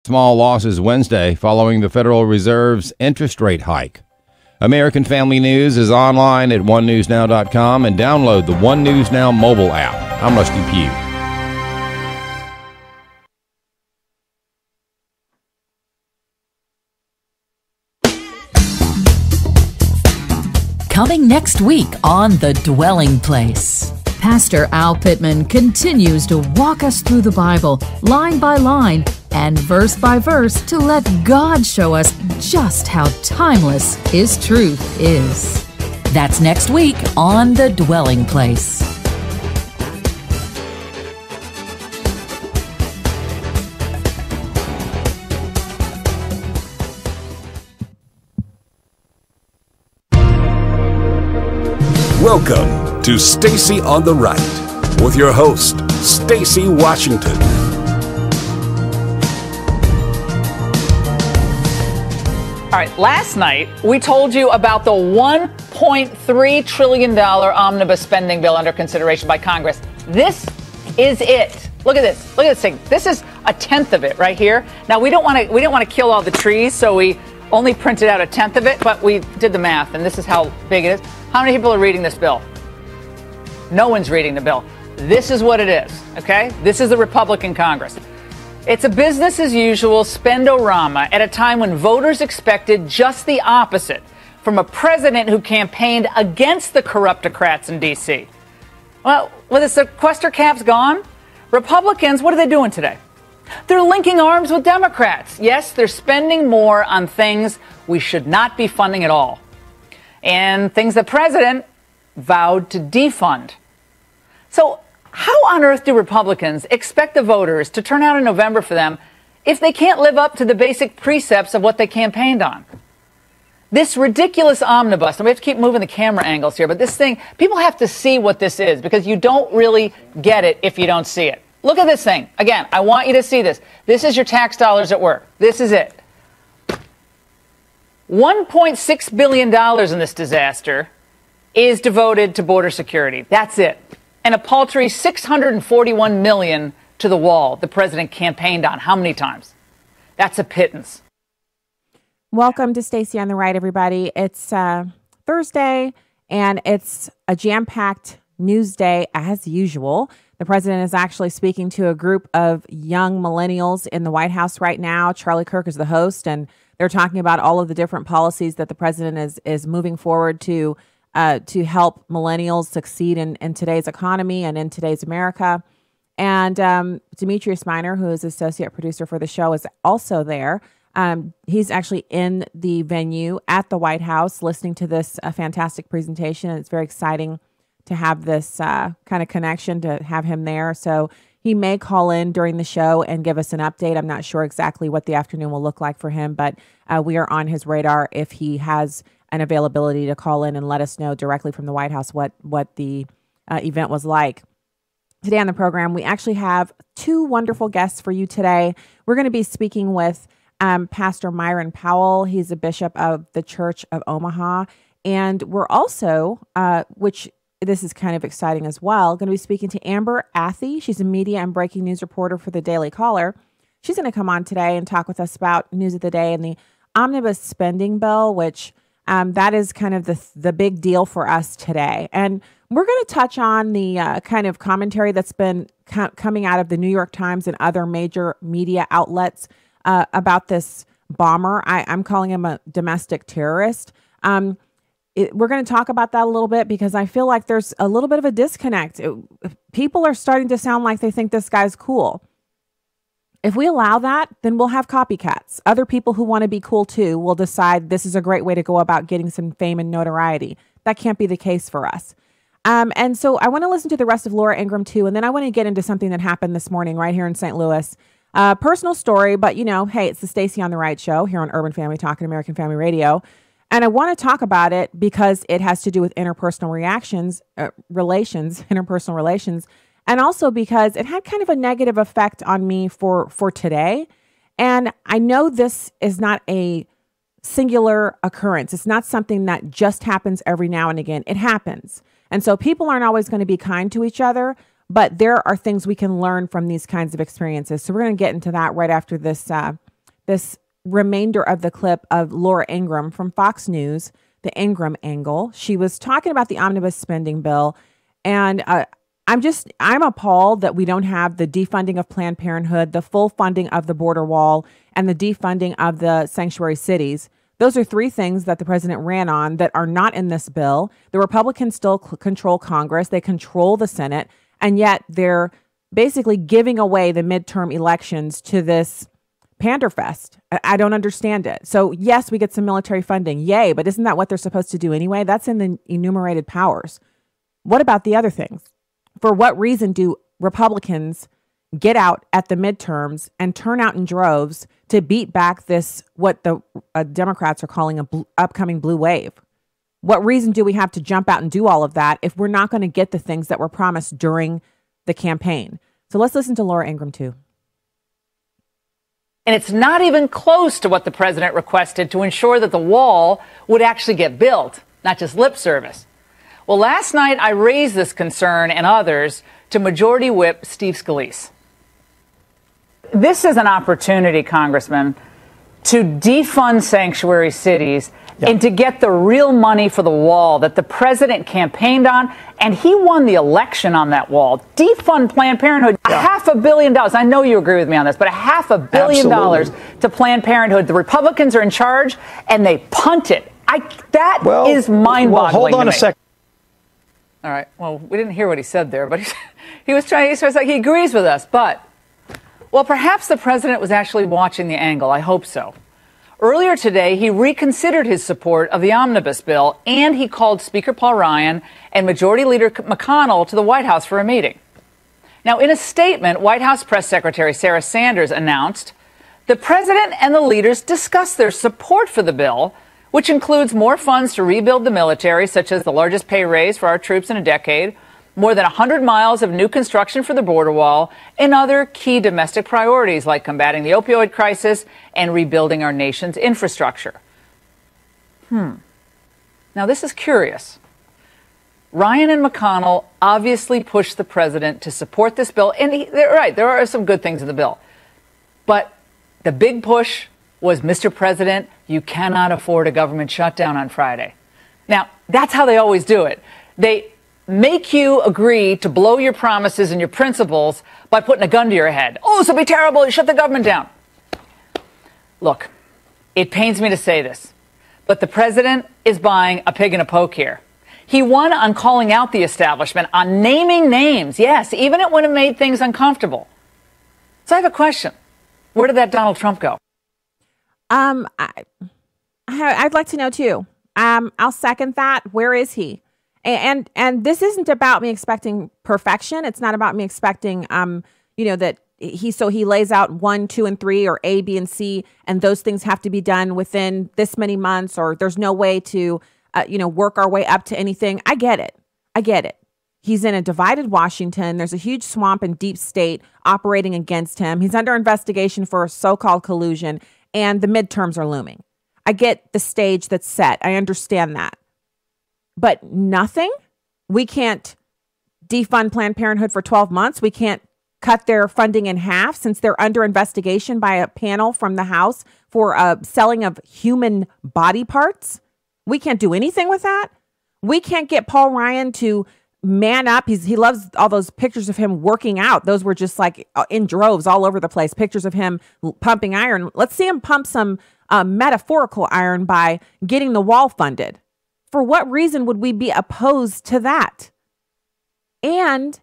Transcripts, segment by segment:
small losses Wednesday following the Federal Reserve's interest rate hike. American Family News is online at onenewsnow.com and download the One News Now mobile app. I'm Rusty Pugh. Coming next week on The Dwelling Place, Pastor Al Pittman continues to walk us through the Bible, line by line and verse by verse, to let God show us just how timeless His truth is. That's next week on The Dwelling Place. Welcome to Stacy on the Right with your host, Stacy Washington. All right, last night we told you about the $1.3 trillion omnibus spending bill under consideration by Congress. This is it. Look at this. Look at this thing. This is a tenth of it right here. Now we don't want to kill all the trees, so we only printed out a tenth of it, but we did the math, and this is how big it is. How many people are reading this bill? No one's reading the bill. This is what it is, okay? This is the Republican Congress. It's a business as usual spendorama at a time when voters expected just the opposite from a president who campaigned against the corruptocrats in D.C. Well, with the sequester caps gone, Republicans, what are they doing today? They're linking arms with Democrats. Yes, they're spending more on things we should not be funding at all, and things the president vowed to defund. So how on earth do Republicans expect the voters to turn out in November for them if they can't live up to the basic precepts of what they campaigned on? This ridiculous omnibus, and we have to keep moving the camera angles here, but this thing, people have to see what this is because you don't really get it if you don't see it. Look at this thing. Again, I want you to see this. This is your tax dollars at work. This is it. $1.6 billion in this disaster is devoted to border security. That's it. And a paltry $641 million to the wall the president campaigned on. How many times? That's a pittance. Welcome to Stacy on the Right, everybody. It's Thursday, and it's a jam-packed news day as usual. The president is actually speaking to a group of young millennials in the White House right now. Charlie Kirk is the host, and they're talking about all of the different policies that the president is moving forward to help millennials succeed in today's economy and in today's America. And Demetrius Minor, who is associate producer for the show, is also there. He's actually in the venue at the White House listening to this fantastic presentation. It's very exciting to have this kind of connection, to have him there. So he may call in during the show and give us an update. I'm not sure exactly what the afternoon will look like for him, but we are on his radar if he has an availability to call in and let us know directly from the White House what the event was like. Today on the program, we actually have two wonderful guests for you today. We're going to be speaking with Pastor Myron Powell. He's a bishop of the Church of Omaha. And we're also, which this is kind of exciting as well, going to be speaking to Amber Athey. She's a media and breaking news reporter for the Daily Caller. She's going to come on today and talk with us about news of the day and the omnibus spending bill, which that is kind of the big deal for us today. And we're going to touch on the kind of commentary that's been coming out of the New York Times and other major media outlets about this bomber. I'm calling him a domestic terrorist. We're going to talk about that a little bit because I feel like there's a little bit of a disconnect. People are starting to sound like they think this guy's cool. If we allow that, then we'll have copycats. Other people who want to be cool too will decide this is a great way to go about getting some fame and notoriety. That can't be the case for us. And so I want to listen to the rest of Laura Ingraham too, and then I want to get into something that happened this morning right here in St. Louis. Personal story, but you know, hey, it's the Stacy on the Right show here on Urban Family Talk and American Family Radio. And I want to talk about it because it has to do with interpersonal interpersonal relations, and also because it had kind of a negative effect on me for today. And I know this is not a singular occurrence. It's not something that just happens every now and again. It happens. And so people aren't always going to be kind to each other, but there are things we can learn from these kinds of experiences. So we're going to get into that right after this this remainder of the clip of Laura Ingraham from Fox News, the Ingraham angle. She was talking about the omnibus spending bill, and I'm appalled that we don't have the defunding of Planned Parenthood, the full funding of the border wall, and the defunding of the sanctuary cities. Those are three things that the president ran on that are not in this bill. The Republicans still control Congress. They control the Senate, and yet they're basically giving away the midterm elections to this panderfest. I don't understand it. So yes, we get some military funding. Yay. But isn't that what they're supposed to do anyway? That's in the enumerated powers. What about the other things? For what reason do Republicans get out at the midterms and turn out in droves to beat back this, what the Democrats are calling a upcoming blue wave? What reason do we have to jump out and do all of that if we're not going to get the things that were promised during the campaign? So let's listen to Laura Ingraham too. And it's not even close to what the president requested to ensure that the wall would actually get built, not just lip service. Well, last night I raised this concern and others to Majority Whip Steve Scalise. This is an opportunity, Congressman, to defund sanctuary cities and to get the real money for the wall that the president campaigned on, and he won the election on that wall. Defund Planned Parenthood, $500 million. I know you agree with me on this, but $500 million to Planned Parenthood. The Republicans are in charge, and they punt it. That is mind-boggling. Well, hold on a second. All right. Well, we didn't hear what he said there, but he was trying. He was like he agrees with us, but well, perhaps the president was actually watching the angle. I hope so. Earlier today, he reconsidered his support of the omnibus bill, and he called Speaker Paul Ryan and Majority Leader McConnell to the White House for a meeting. Now, in a statement, White House Press Secretary Sarah Sanders announced the president and the leaders discussed their support for the bill, which includes more funds to rebuild the military, such as the largest pay raise for our troops in a decade, more than 100 miles of new construction for the border wall, and other key domestic priorities like combating the opioid crisis and rebuilding our nation's infrastructure. Now, this is curious. Ryan and McConnell obviously pushed the president to support this bill, and they're right, there are some good things in the bill. But the big push was, Mr. President, you cannot afford a government shutdown on Friday. Now, that's how they always do it. They make you agree to blow your promises and your principles by putting a gun to your head. Oh, this will be terrible. You shut the government down. Look, it pains me to say this, but the president is buying a pig in a poke here. He won on calling out the establishment, on naming names. Yes, even when it made things uncomfortable. So I have a question. Where did that Donald Trump go? I'd like to know too. I'll second that. Where is he? And this isn't about me expecting perfection. It's not about me expecting, that he lays out 1, 2, and 3 or A, B, and C, and those things have to be done within this many months, or there's no way to, work our way up to anything. I get it. He's in a divided Washington. There's a huge swamp and deep state operating against him. He's under investigation for so-called collusion, and the midterms are looming. I get the stage that's set. I understand that. But nothing? We can't defund Planned Parenthood for 12 months. We can't cut their funding in half since they're under investigation by a panel from the House for selling of human body parts. We can't do anything with that. We can't get Paul Ryan to man up. He loves all those pictures of him working out. Those were just like in droves all over the place. Pictures of him pumping iron. Let's see him pump some metaphorical iron by getting the wall funded. For what reason would we be opposed to that? And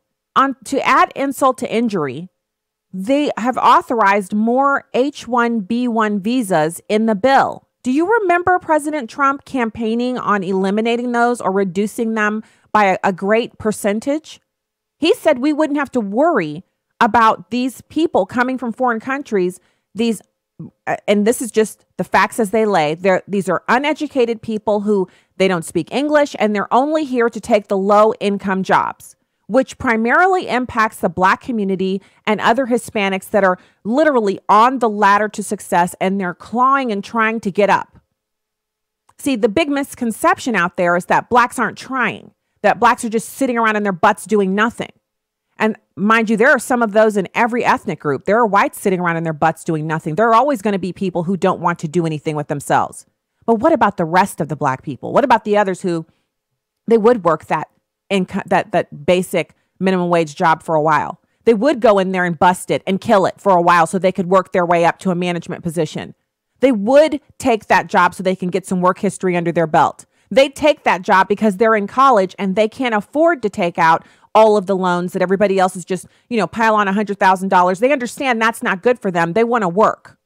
to add insult to injury, they have authorized more H-1B1 visas in the bill. Do you remember President Trump campaigning on eliminating those or reducing them by a great percentage? He said we wouldn't have to worry about these people coming from foreign countries, and this is just the facts as they lay. These are uneducated people who they don't speak English, and they're only here to take the low-income jobs, which primarily impacts the Black community and other Hispanics that are literally on the ladder to success, and they're clawing and trying to get up. See, the big misconception out there is that Blacks aren't trying, that Blacks are just sitting around in their butts doing nothing. And mind you, there are some of those in every ethnic group. There are whites sitting around in their butts doing nothing. There are always going to be people who don't want to do anything with themselves. But what about the rest of the Black people? What about the others who they would work that basic minimum wage job for a while? They would go in there and bust it and kill it for a while so they could work their way up to a management position. They would take that job so they can get some work history under their belt. They take that job because they're in college and they can't afford to take out all of the loans that everybody else is just, pile on $100,000. They understand that's not good for them. They want to work.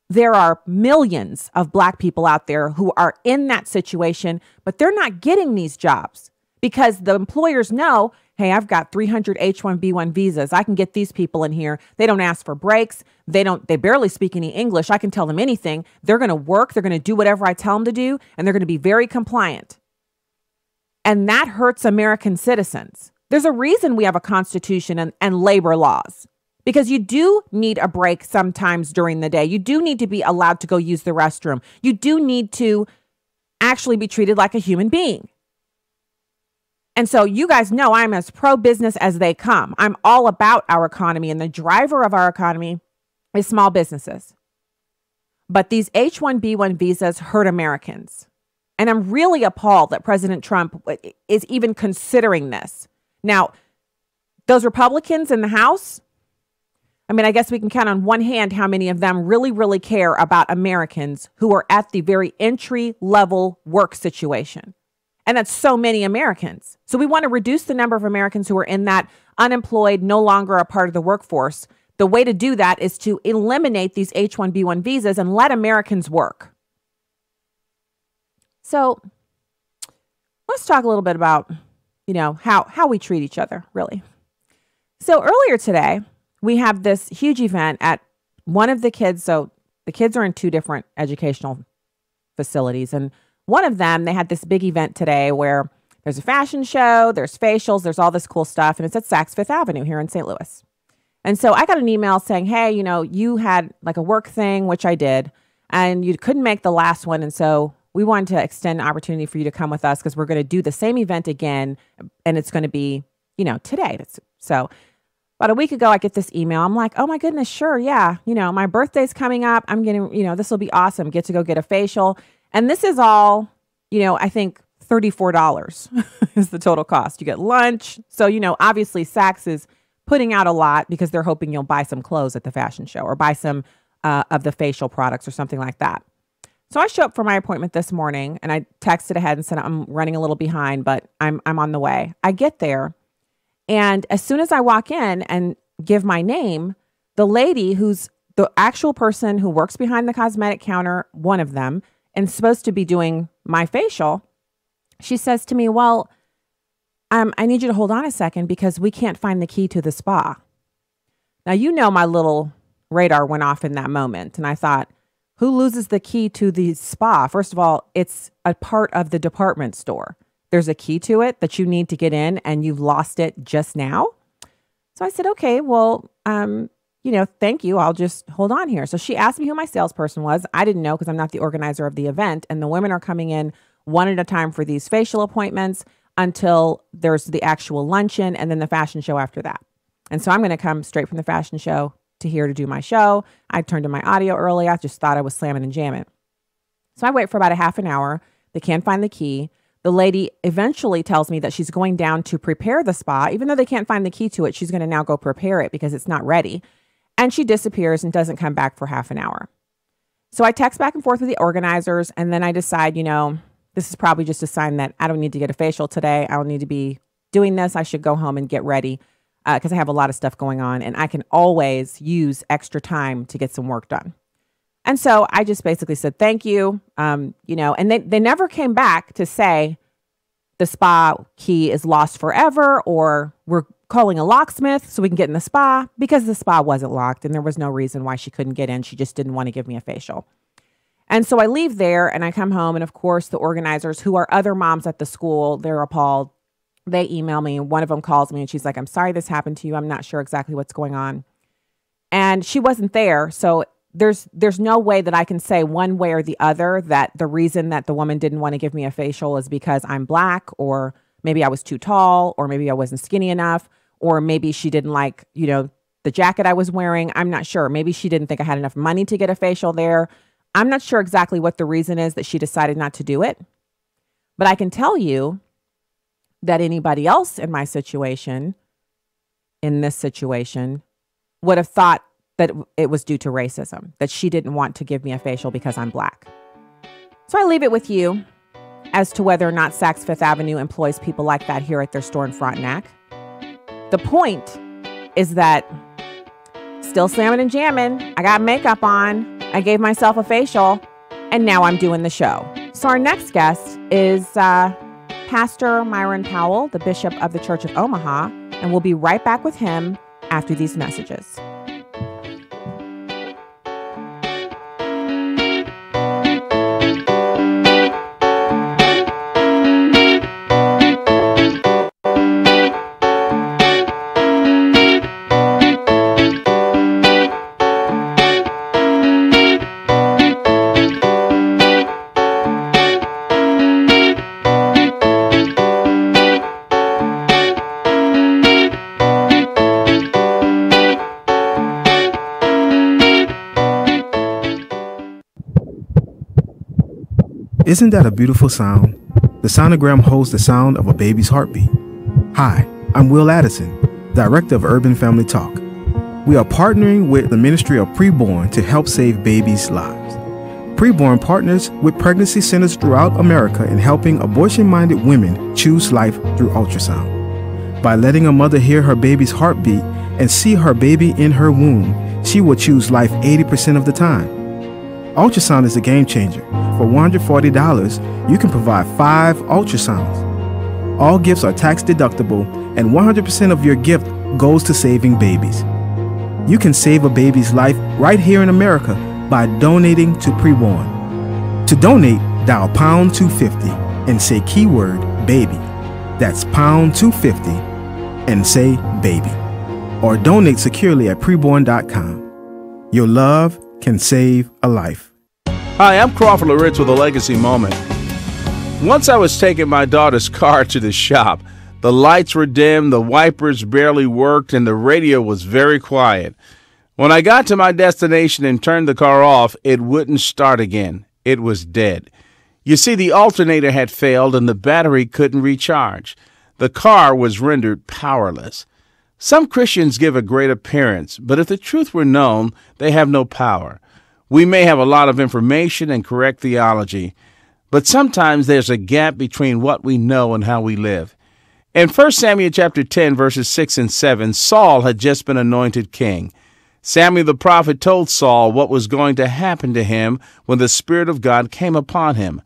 There are millions of Black people out there who are in that situation, but they're not getting these jobs because the employers know, hey, I've got 300 H-1B1 visas. I can get these people in here. They don't ask for breaks. They barely speak any English. I can tell them anything. They're going to work. They're going to do whatever I tell them to do, and they're going to be very compliant. And that hurts American citizens. There's a reason we have a constitution and labor laws, because you do need a break sometimes during the day. You do need to be allowed to go use the restroom. You do need to actually be treated like a human being. And so you guys know I'm as pro-business as they come. I'm all about our economy, and the driver of our economy is small businesses. But these H-1B1 visas hurt Americans. And I'm really appalled that President Trump is even considering this. Now, those Republicans in the House, I guess we can count on one hand how many of them really, really care about Americans who are at the very entry-level work situation. And that's so many Americans. So we want to reduce the number of Americans who are in that unemployed, no longer a part of the workforce. The way to do that is to eliminate these H-1B1 visas and let Americans work. So let's talk a little bit about, how we treat each other, really. So earlier today, we have this huge event at one of the kids. So the kids are in two different educational facilities. And one of them, they had this big event today where there's a fashion show, there's facials, there's all this cool stuff. And it's at Saks Fifth Avenue here in St. Louis. And so I got an email saying, hey, you had like a work thing, which I did, and you couldn't make the last one. And so we wanted to extend an opportunity for you to come with us because we're going to do the same event again. And it's going to be, today. So about a week ago, I get this email. I'm like, oh my goodness, sure. Yeah. My birthday's coming up. I'm getting, this will be awesome. Get to go get a facial. And this is all, I think $34 is the total cost. You get lunch. So, obviously Saks is putting out a lot because they're hoping you'll buy some clothes at the fashion show or buy some of the facial products or something like that. So I show up for my appointment this morning and I texted ahead and said, I'm running a little behind, but I'm on the way. I get there. And as soon as I walk in and give my name, the lady who's the actual person who works behind the cosmetic counter, one of them, and supposed to be doing my facial, she says to me, well, I need you to hold on a second because we can't find the key to the spa. Now, my little radar went off in that moment. And I thought, who loses the key to the spa? First of all, it's a part of the department store. There's a key to it that you need to get in and you've lost it just now. So I said, okay, well, thank you. I'll just hold on here. So she asked me who my salesperson was. I didn't know because I'm not the organizer of the event. And the women are coming in one at a time for these facial appointments until there's the actual luncheon and then the fashion show after that. And so I'm going to come straight from the fashion show to here to do my show. I turned in my audio early. I just thought I was slamming and jamming. So I wait for about a half an hour. They can't find the key. The lady eventually tells me that she's going down to prepare the spa. Even though they can't find the key to it, she's going to now go prepare it because it's not ready. And she disappears and doesn't come back for half an hour. So I text back and forth with the organizers. And then I decide, this is probably just a sign that I don't need to get a facial today. I don't need to be doing this. I should go home and get ready because I have a lot of stuff going on. And I can always use extra time to get some work done. And so I just basically said, thank you. And they never came back to say the spa key is lost forever or we're calling a locksmith so we can get in the spa because the spa wasn't locked and there was no reason why she couldn't get in. She just didn't want to give me a facial. And so I leave there and I come home. And of course, the organizers who are other moms at the school, they're appalled. They email me. One of them calls me and she's like, I'm sorry this happened to you. I'm not sure exactly what's going on. And she wasn't there. So there's no way that I can say one way or the other that the reason that the woman didn't want to give me a facial is because I'm Black or maybe I was too tall or maybe I wasn't skinny enough or maybe she didn't like, the jacket I was wearing. I'm not sure. Maybe she didn't think I had enough money to get a facial there. I'm not sure exactly what the reason is that she decided not to do it. But I can tell you that anybody else in this situation, would have thought that it was due to racism, that she didn't want to give me a facial because I'm Black. So I leave it with you as to whether or not Saks Fifth Avenue employs people like that here at their store in Frontenac. The point is that still slamming and jamming. I got makeup on. I gave myself a facial, and now I'm doing the show. So our next guest is Pastor Myron Powell, the Bishop of the Church of Omaha, and we'll be right back with him after these messages. Isn't that a beautiful sound? The sonogram holds the sound of a baby's heartbeat. Hi, I'm Will Addison, Director of Urban Family Talk. We are partnering with the Ministry of Preborn to help save babies' lives. Preborn partners with pregnancy centers throughout America in helping abortion-minded women choose life through ultrasound. By letting a mother hear her baby's heartbeat and see her baby in her womb, she will choose life 80% of the time. Ultrasound is a game changer. For $140, you can provide 5 ultrasounds. All gifts are tax deductible, and 100% of your gift goes to saving babies. You can save a baby's life right here in America by donating to Preborn. To donate, dial pound 250 and say keyword baby. That's pound 250 and say baby. Or donate securely at preborn.com. Your love can save a life. Hi, I'm Crawford Loritz with a legacy moment. Once I was taking my daughter's car to the shop. The lights were dim, the wipers barely worked, and the radio was very quiet. When I got to my destination and turned the car off, it wouldn't start again. It was dead. You see, the alternator had failed and the battery couldn't recharge. The car was rendered powerless. Some Christians give a great appearance, but if the truth were known, they have no power. We may have a lot of information and correct theology, but sometimes there's a gap between what we know and how we live. In 1 Samuel chapter 10, verses 6 and 7, Saul had just been anointed king. Samuel the prophet told Saul what was going to happen to him when the Spirit of God came upon him.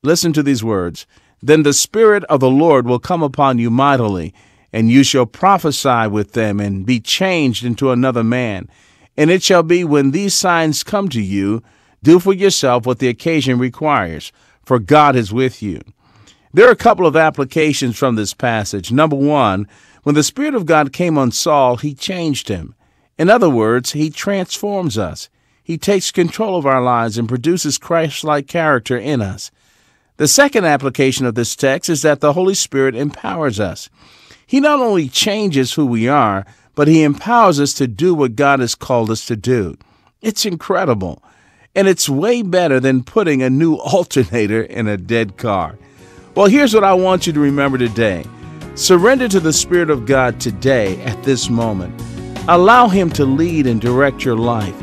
Listen to these words. Then the Spirit of the Lord will come upon you mightily, and you shall prophesy with them and be changed into another man. And it shall be when these signs come to you, do for yourself what the occasion requires, for God is with you. There are a couple of applications from this passage. Number one, when the Spirit of God came on Saul, he changed him. In other words, he transforms us. He takes control of our lives and produces Christ-like character in us. The second application of this text is that the Holy Spirit empowers us. He not only changes who we are, but he empowers us to do what God has called us to do. It's incredible. And it's way better than putting a new alternator in a dead car. Well, here's what I want you to remember today. Surrender to the Spirit of God today at this moment. Allow him to lead and direct your life.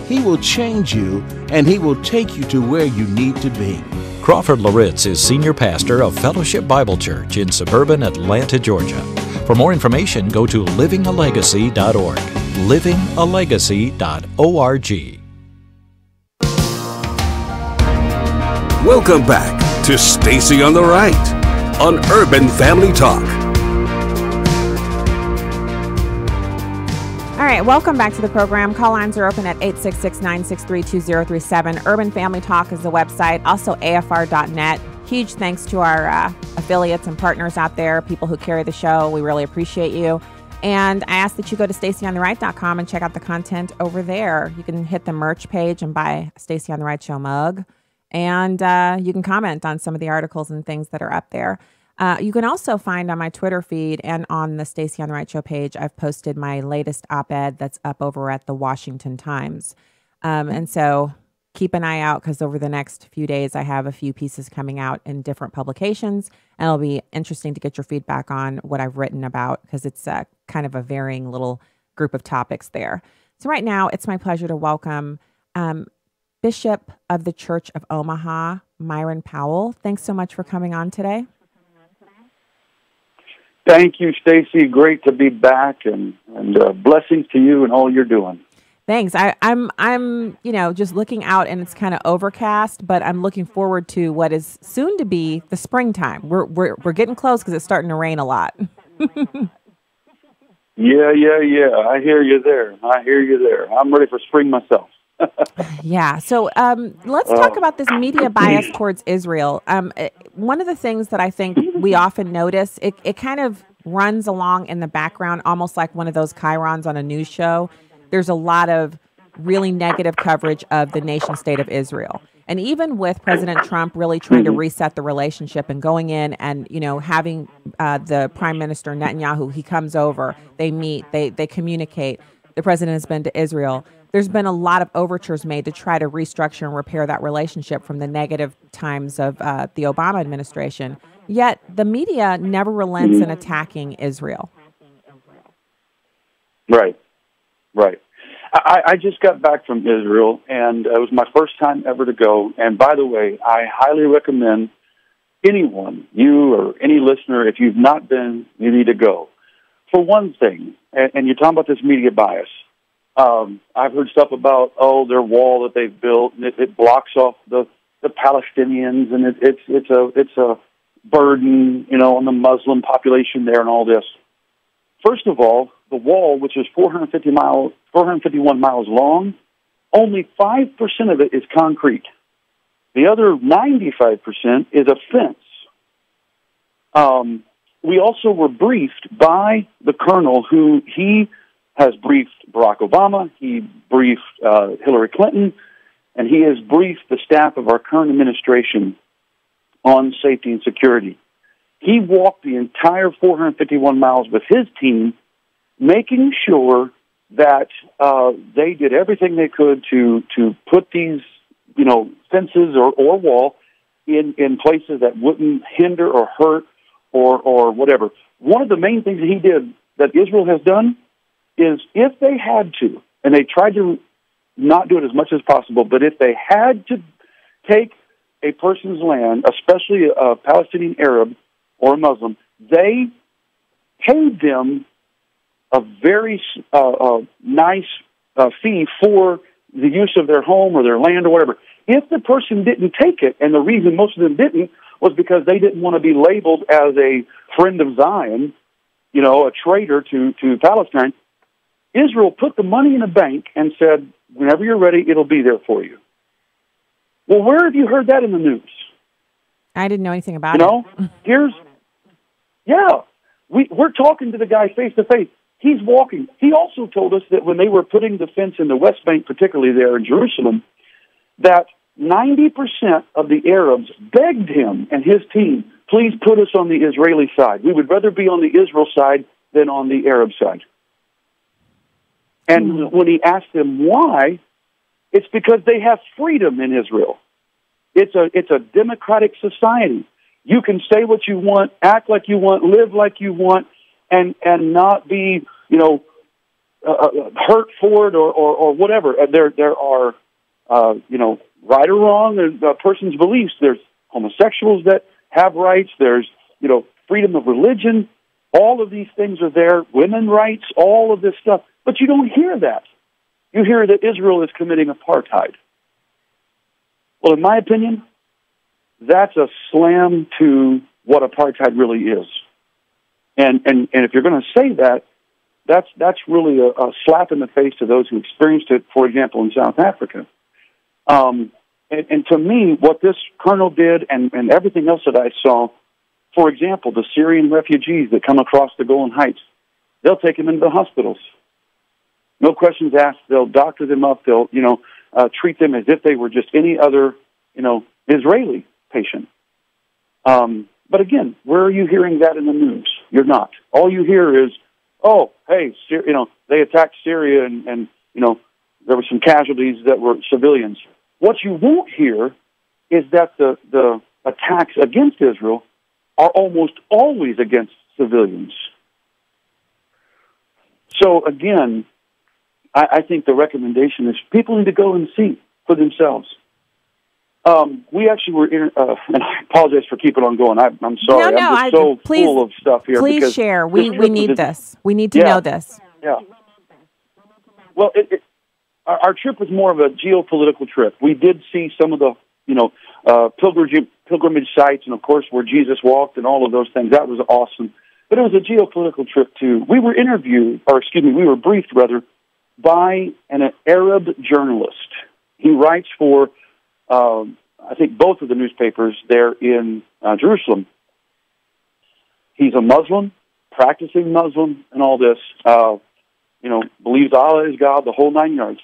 He will change you, and he will take you to where you need to be. Crawford Loritz is Senior Pastor of Fellowship Bible Church in suburban Atlanta, Georgia. For more information, go to livingalegacy.org. livingalegacy.org. Welcome back to Stacy on the Right on Urban Family Talk. All right, welcome back to the program. Call lines are open at 866-963-2037. Urban Family Talk is the website, also afr.net. Huge thanks to our affiliates and partners out there, people who carry the show. We really appreciate you. And I ask that you go to stacyontheright.com and check out the content over there. You can hit the merch page and buy a Stacy on the Right Show mug. And you can comment on some of the articles and things that are up there. You can also find on my Twitter feed and on the Stacey on the Right Show page, I've posted my latest op-ed that's up over at the Washington Times. And so keep an eye out, because over the next few days, I have a few pieces coming out in different publications, and it'll be interesting to get your feedback on what I've written about, because it's kind of a varying little group of topics there. So right now, it's my pleasure to welcome Bishop of the Church of Omaha, Myron Powell. Thanks so much for coming on today. Thank you, Stacey. Great to be back, and blessings to you and all you're doing. Thanks. I'm just looking out, and it's kind of overcast, but I'm looking forward to what is soon to be the springtime. We're getting close because it's starting to rain a lot. Yeah. I hear you there. I'm ready for spring myself. Yeah. So let's talk about this media bias towards Israel. One of the things that I think we often notice, it kind of runs along in the background, almost like one of those chyrons on a news show. There's a lot of really negative coverage of the nation state of Israel. And even with President Trump really trying to reset the relationship and going in and, having the Prime Minister Netanyahu, he comes over, they meet, they communicate. The president has been to Israel. There's been a lot of overtures made to try to restructure and repair that relationship from the negative times of the Obama administration. Yet the media never relents in attacking Israel. Right. I just got back from Israel, and it was my first time ever to go. And by the way, I highly recommend anyone, you or any listener, if you've not been, you need to go. For one thing, and you're talking about this media bias, I've heard stuff about, their wall that they've built, and it blocks off the Palestinians, and it's a burden, on the Muslim population there and all this. First of all, the wall, which is 451 miles long, only 5% of it is concrete. The other 95% is a fence. We also were briefed by the colonel, who he has briefed Barack Obama, he briefed Hillary Clinton, and he has briefed the staff of our current administration on safety and security. He walked the entire 451 miles with his team, making sure that they did everything they could to put these, fences or wall in places that wouldn't hinder or hurt or whatever. One of the main things that he did, that Israel has done, is if they had to, and they tried to not do it as much as possible, but if they had to take a person's land, especially a Palestinian Arab or a Muslim, they paid them a very nice fee for the use of their home or their land or whatever. If the person didn't take it, and the reason most of them didn't was because they didn't want to be labeled as a friend of Zion, a traitor to Palestine, Israel put the money in a bank and said, whenever you're ready, it'll be there for you. Well, where have you heard that in the news? I didn't know anything about it. We're talking to the guy face to face. He's walking. He also told us that when they were putting the fence in the West Bank, particularly there in Jerusalem, that 90% of the Arabs begged him and his team, please put us on the Israeli side. We would rather be on the Israel side than on the Arab side. And when he asked them why, it's because they have freedom in Israel. It's a democratic society. You can say what you want, act like you want, live like you want, and not be, hurt for it or whatever. There are, right or wrong, there's a person's beliefs. There's homosexuals that have rights. There's, freedom of religion. All of these things are there. Women's rights, all of this stuff. But you don't hear that. You hear that Israel is committing apartheid. Well, in my opinion, that's a slam to what apartheid really is. And if you're going to say that, that's really a slap in the face to those who experienced it, for example, in South Africa. And to me, what this colonel did and everything else that I saw, for example, the Syrian refugees that come across the Golan Heights, they'll take them into the hospitals. No questions asked. They'll doctor them up. They'll, treat them as if they were just any other, Israeli patient. But again, where are you hearing that in the news? You're not. All you hear is, oh, hey, they attacked Syria and there were some casualties that were civilians. What you won't hear is that the attacks against Israel are almost always against civilians. So again, I think the recommendation is people need to go and see for themselves. We actually were in, and I apologize for keeping on going. I'm sorry. I'm just full of stuff here. Please share. We need this. We need to know this. Yeah. Well, our trip was more of a geopolitical trip. We did see some of the, pilgrimage sites, and of course where Jesus walked and all of those things. That was awesome. But it was a geopolitical trip too. We were briefed by an Arab journalist. He writes for, I think, both of the newspapers there in Jerusalem. He's a Muslim, practicing Muslim, and all this. Believes Allah is God, the whole 9 yards.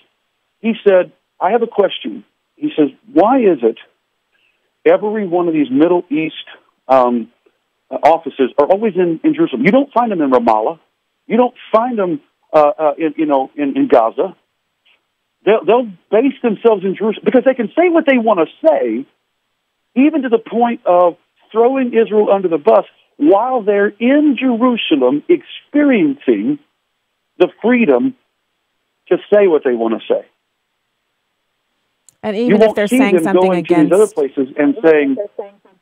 He said, I have a question. He says, why is it every one of these Middle East offices are always in Jerusalem? You don't find them in Ramallah. You don't find them in Gaza. They'll base themselves in Jerusalem because they can say what they want to say, even to the point of throwing Israel under the bus while they're in Jerusalem experiencing the freedom to say what they want to say. And even if they're saying something against these other places and saying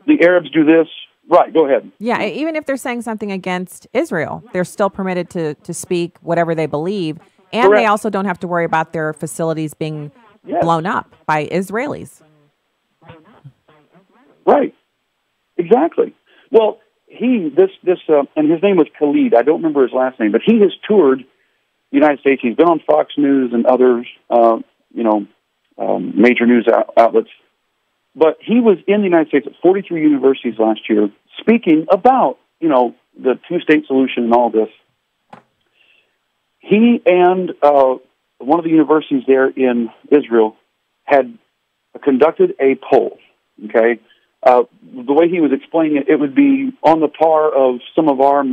the Arabs do this, right? Go ahead. Yeah, even if they're saying something against Israel, they're still permitted to speak whatever they believe, and Correct. They also don't have to worry about their facilities being blown up by Israelis. Right. Exactly. Well, and his name was Khalid. I don't remember his last name, but he has toured the United States. He's been on Fox News and others, major news outlets. But he was in the United States at 43 universities last year speaking about, the two-state solution and all this. He and one of the universities there in Israel had conducted a poll, okay? The way he was explaining it, it would be on the par of some of our,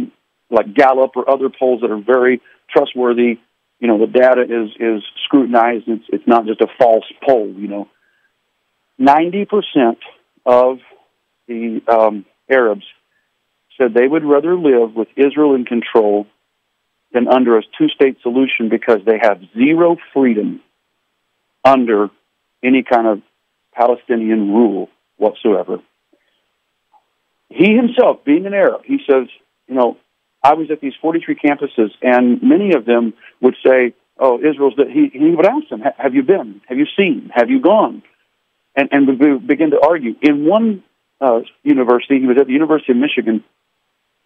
like Gallup or other polls that are very trustworthy. The data is scrutinized. It's not just a false poll, 90% of the Arabs said they would rather live with Israel in control than under a two-state solution because they have zero freedom under any kind of Palestinian rule whatsoever. He himself, being an Arab, he says, I was at these 43 campuses, and many of them would say, oh, Israel's that he would ask them, have you been? Have you seen? Have you gone? And we begin to argue. In one university, he was at the University of Michigan,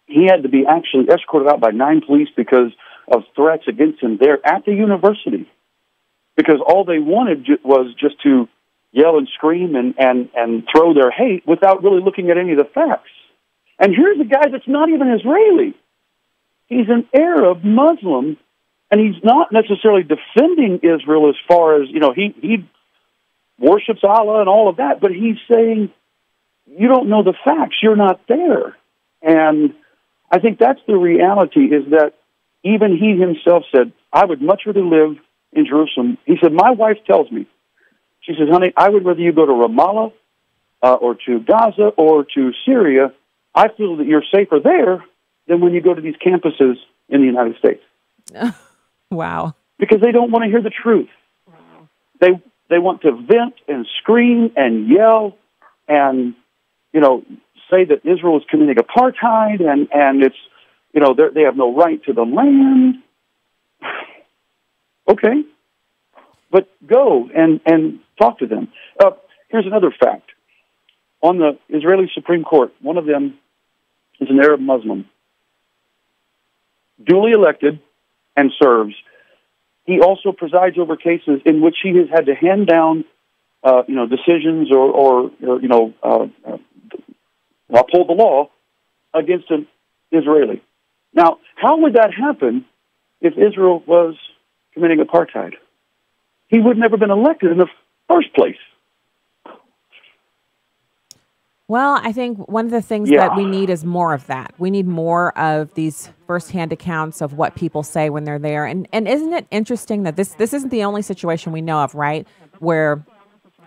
he had to be actually escorted out by 9 police because of threats against him there at the university. Because all they wanted was just to yell and scream and throw their hate without really looking at any of the facts. And here's a guy that's not even Israeli. He's an Arab Muslim, and he's not necessarily defending Israel as far as, he worships Allah and all of that, but he's saying, you don't know the facts, you're not there. And I think that's the reality, is that even he himself said, I would much rather live in Jerusalem. He said, my wife tells me, she says, honey, I would rather you go to Ramallah or to Gaza or to Syria. I feel that you're safer there than when you go to these campuses in the United States. Wow. Because they don't want to hear the truth. They want to vent and scream and yell and, say that Israel is committing apartheid and it's, they have no right to the land. Okay. But go and talk to them. Here's another fact. On the Israeli Supreme Court, one of them is an Arab Muslim, duly elected and serves. He also presides over cases in which he has had to hand down, decisions or uphold the law against an Israeli. Now, how would that happen if Israel was committing apartheid? He would never have been elected in the first place. Well, I think one of the things that we need is more of that. We need more of these firsthand accounts of what people say when they're there. And isn't it interesting that this isn't the only situation we know of, right? Where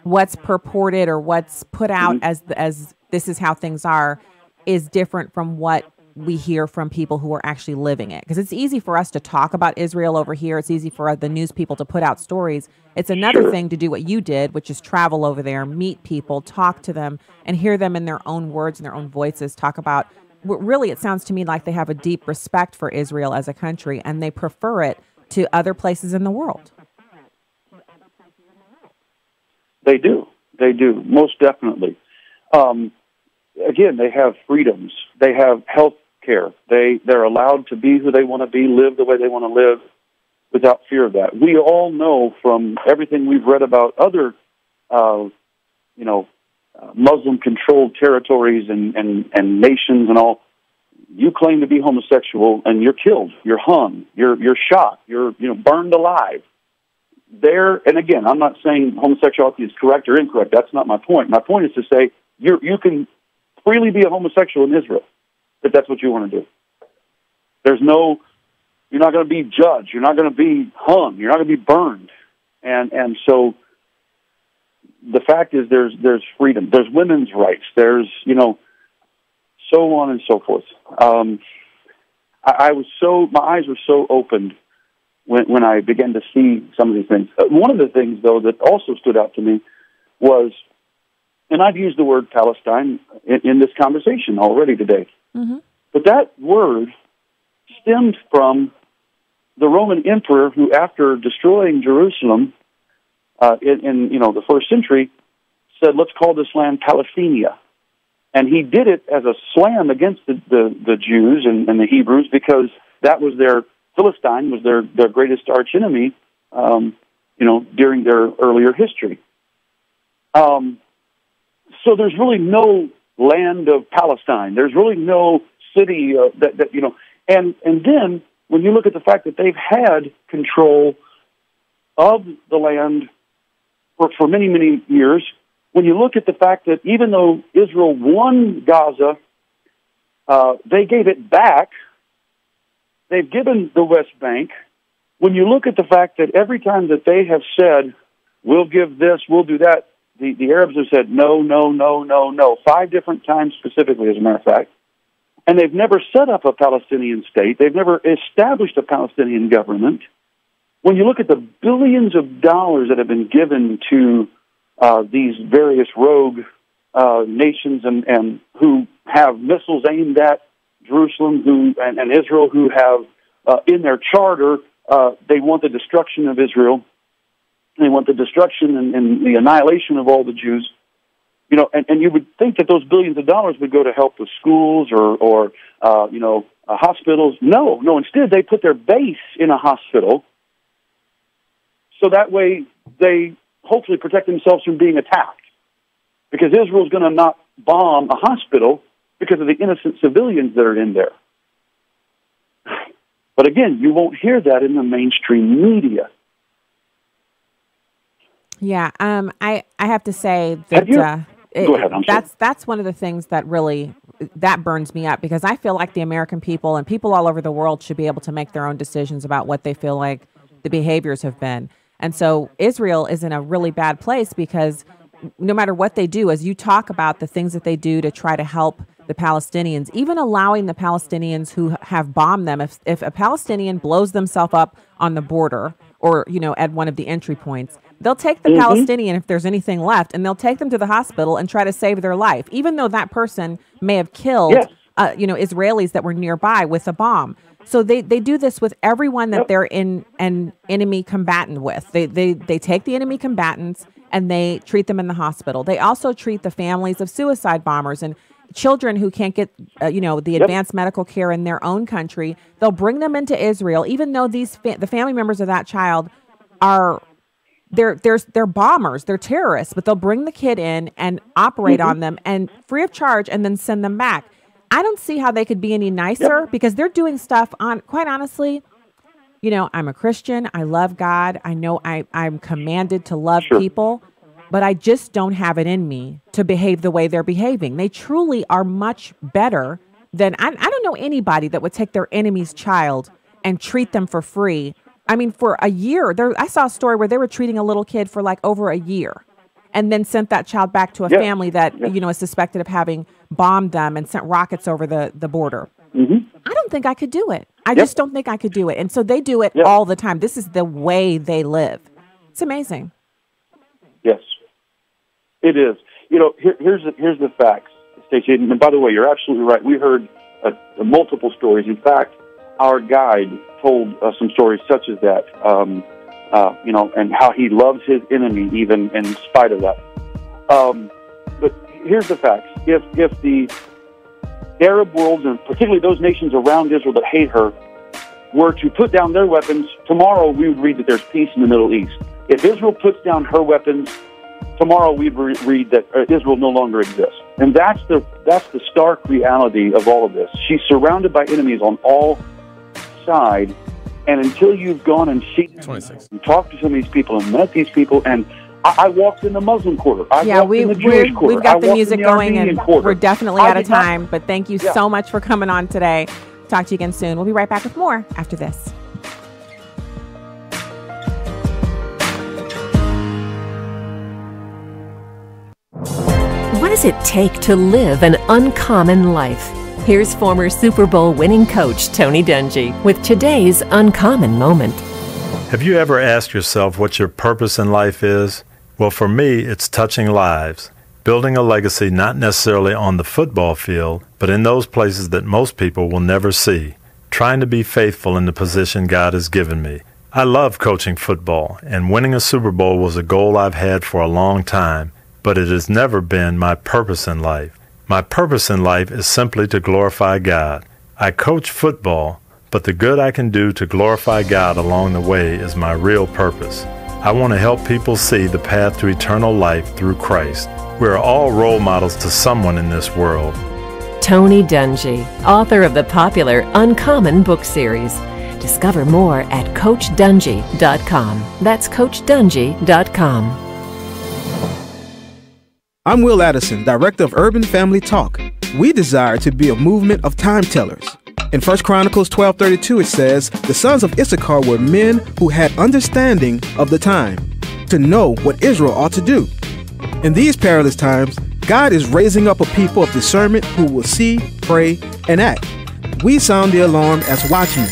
what's purported or what's put out as this is how things are is different from what we hear from people who are actually living it. Because it's easy for us to talk about Israel over here. It's easy for the news people to put out stories. It's another thing to do what you did, which is travel over there, meet people, talk to them, and hear them in their own words and their own voices talk about, really, it sounds to me like they have a deep respect for Israel as a country, and they prefer it to other places in the world. They do. They do, most definitely. Again, they have freedoms. They have health care. They're allowed to be who they want to be, live the way they want to live without fear of that. We all know from everything we've read about other, Muslim-controlled territories and nations and all, you claim to be homosexual and you're killed, you're hung, you're shot, you're burned alive. And again, I'm not saying homosexuality is correct or incorrect. That's not my point. My point is to say you can freely be a homosexual in Israel if that's what you want to do. You're not going to be judged. You're not going to be hung. You're not going to be burned. And so the fact is there's freedom. There's women's rights. There's, so on and so forth. My eyes were so opened when I began to see some of these things. One of the things, though, that also stood out to me was, and I've used the word Palestine in this conversation already today, but that word stemmed from the Roman emperor who, after destroying Jerusalem in the first century, said, let's call this land Palestinia. And he did it as a slam against the Jews and the Hebrews because that was Philistine was their greatest archenemy, during their earlier history. So there's really no land of Palestine. There's really no city and then when you look at the fact that they've had control of the land for many, many years, when you look at the fact that even though Israel won Gaza, they gave it back. They've given the West Bank. When you look at the fact that every time that they have said, we'll give this, we'll do that, the Arabs have said, no, no, no, no, no, 5 different times specifically, as a matter of fact. And they've never set up a Palestinian state. They've never established a Palestinian government. When you look at the billions of dollars that have been given to these various rogue nations and who have missiles aimed at Jerusalem and Israel, who have in their charter, they want the destruction of Israel. They want the destruction and the annihilation of all the Jews. And you would think that those billions of dollars would go to help with schools or hospitals. No. Instead, they put their base in a hospital, so that way they hopefully protect themselves from being attacked. Because Israel's going to not bomb a hospital because of the innocent civilians that are in there. But again, you won't hear that in the mainstream media. Yeah, I have to say that go ahead, that's one of the things that really that burns me up, because I feel like the American people and people all over the world should be able to make their own decisions about what they feel like the behaviors have been. And so Israel is in a really bad place because no matter what they do, as you talk about the things that they do to try to help the Palestinians, even allowing the Palestinians who have bombed them, if a Palestinian blows themselves up on the border or, at one of the entry points, they'll take the Palestinian, if there's anything left, and they'll take them to the hospital and try to save their life, even though that person may have killed, Israelis that were nearby with a bomb. So they do this with everyone that they're in an enemy combatant with. They take the enemy combatants and they treat them in the hospital. They also treat the families of suicide bombers and children who can't get, the advanced medical care in their own country. They'll bring them into Israel, even though the family members of that child are they're bombers, they're terrorists, but they'll bring the kid in and operate on them and free of charge and then send them back. I don't see how they could be any nicer because they're doing stuff on, quite honestly, I'm a Christian. I love God. I know I'm commanded to love people. but I just don't have it in me to behave the way they're behaving. They truly are much better than, I don't know anybody that would take their enemy's child and treat them for free. I mean, for a year, I saw a story where they were treating a little kid for like over a year and then sent that child back to a family that, is suspected of having bombed them and sent rockets over the border. Mm-hmm. I don't think I could do it. I just don't think I could do it. And so they do it all the time. This is the way they live. It's amazing. Yes, it is. Here's the facts, Stacey. And by the way, you're absolutely right. We heard multiple stories. In fact, our guide told some stories such as that, and how he loves his enemy even in spite of that. But here's the facts. If the Arab world, and particularly those nations around Israel that hate her, were to put down their weapons, tomorrow we would read that there's peace in the Middle East. If Israel puts down her weapons, tomorrow we'd read that Israel no longer exists. And that's the stark reality of all of this. She's surrounded by enemies on all sides, and until you've gone and seen and talked to some of these people and met these people, and I walked in the Muslim quarter. I walked in the Jewish quarter. We've got the music going, and quarter. we're definitely out of time. But thank you so much for coming on today. Talk to you again soon. We'll be right back with more after this. What does it take to live an uncommon life? Here's former Super Bowl winning coach Tony Dungy with today's uncommon moment. Have you ever asked yourself what your purpose in life is? Well, for me, it's touching lives, building a legacy not necessarily on the football field, but in those places that most people will never see, trying to be faithful in the position God has given me. I love coaching football, and winning a Super Bowl was a goal I've had for a long time, but it has never been my purpose in life. My purpose in life is simply to glorify God. I coach football, but the good I can do to glorify God along the way is my real purpose. I want to help people see the path to eternal life through Christ. We are all role models to someone in this world. Tony Dungy, author of the popular Uncommon book series. Discover more at CoachDungy.com. That's CoachDungy.com. I'm Will Addison, Director of Urban Family Talk. We desire to be a movement of time tellers. In 1 Chronicles 12:32 it says, "The sons of Issachar were men who had understanding of the time, to know what Israel ought to do." In these perilous times, God is raising up a people of discernment who will see, pray, and act. We sound the alarm as watchmen.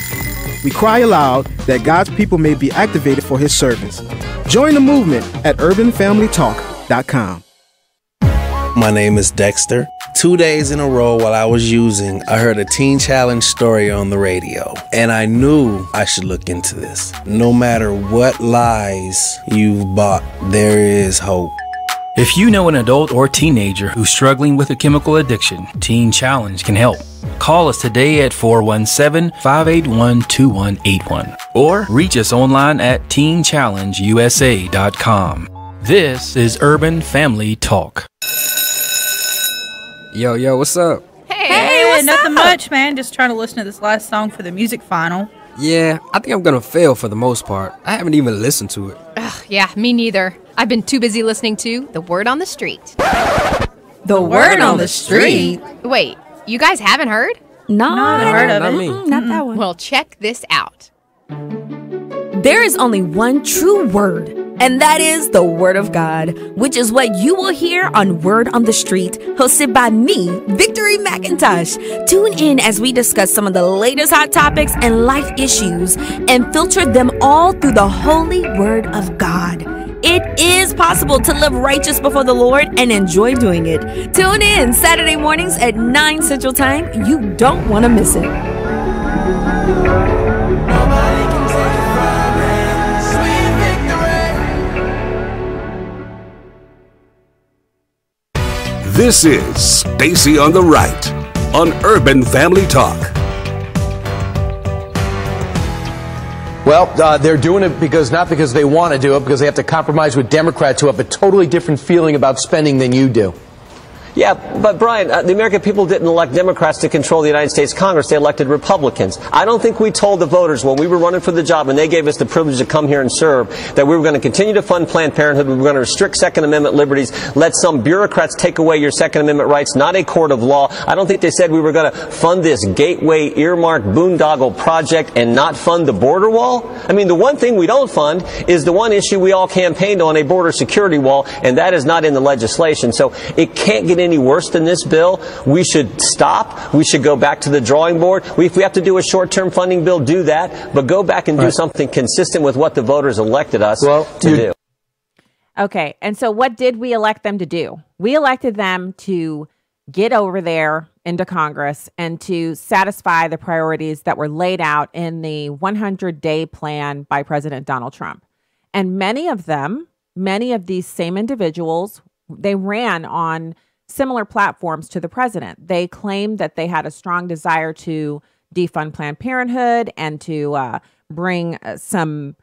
We cry aloud that God's people may be activated for His service. Join the movement at urbanfamilytalk.com. My name is Dexter. 2 days in a row while I was using, I heard a Teen Challenge story on the radio, and I knew I should look into this. No matter what lies you've bought, there is hope. If you know an adult or teenager who's struggling with a chemical addiction, Teen Challenge can help. Call us today at 417-581-2181 or reach us online at teenchallengeusa.com. This is Urban Family Talk. Yo, what's up? Hey, what's nothing much, man. Just trying to listen to this last song for the music final. Yeah, I think I'm gonna fail for the most part. I haven't even listened to it. Yeah, me neither. I've been too busy listening to The Word on the Street. The Word on the Street? Wait, you guys haven't heard? No, I haven't heard of it. Not me. Not that one. Well, check this out. There is only one true word, and that is the Word of God, which is what you will hear on Word on the Street, hosted by me, Victory McIntosh. Tune in as we discuss some of the latest hot topics and life issues and filter them all through the holy Word of God. It is possible to live righteous before the Lord and enjoy doing it. Tune in Saturday mornings at 9 Central Time. You don't want to miss it. This is Stacy on the Right on Urban Family Talk. Well, they're doing it not because they want to do it, because they have to compromise with Democrats who have a totally different feeling about spending than you do. Yeah, but Brian, the American people didn't elect Democrats to control the United States Congress. They elected Republicans. I don't think we told the voters when we were running for the job and they gave us the privilege to come here and serve that we were going to continue to fund Planned Parenthood. We were going to restrict Second Amendment liberties, let some bureaucrats take away your Second Amendment rights, not a court of law. I don't think they said we were going to fund this gateway earmarked boondoggle project and not fund the border wall. I mean, the one thing we don't fund is the one issue we all campaigned on, a border security wall, and that is not in the legislation. So it can't get any worse than this bill. We should stop. We should go back to the drawing board. If we have to do a short-term funding bill, do that, but go back and do something consistent with what the voters elected us to do. Okay, and so what did we elect them to do? We elected them to get over there into Congress and to satisfy the priorities that were laid out in the 100-day plan by President Donald Trump. And many of these same individuals, they ran on similar platforms to the president. They claimed that they had a strong desire to defund Planned Parenthood and to bring some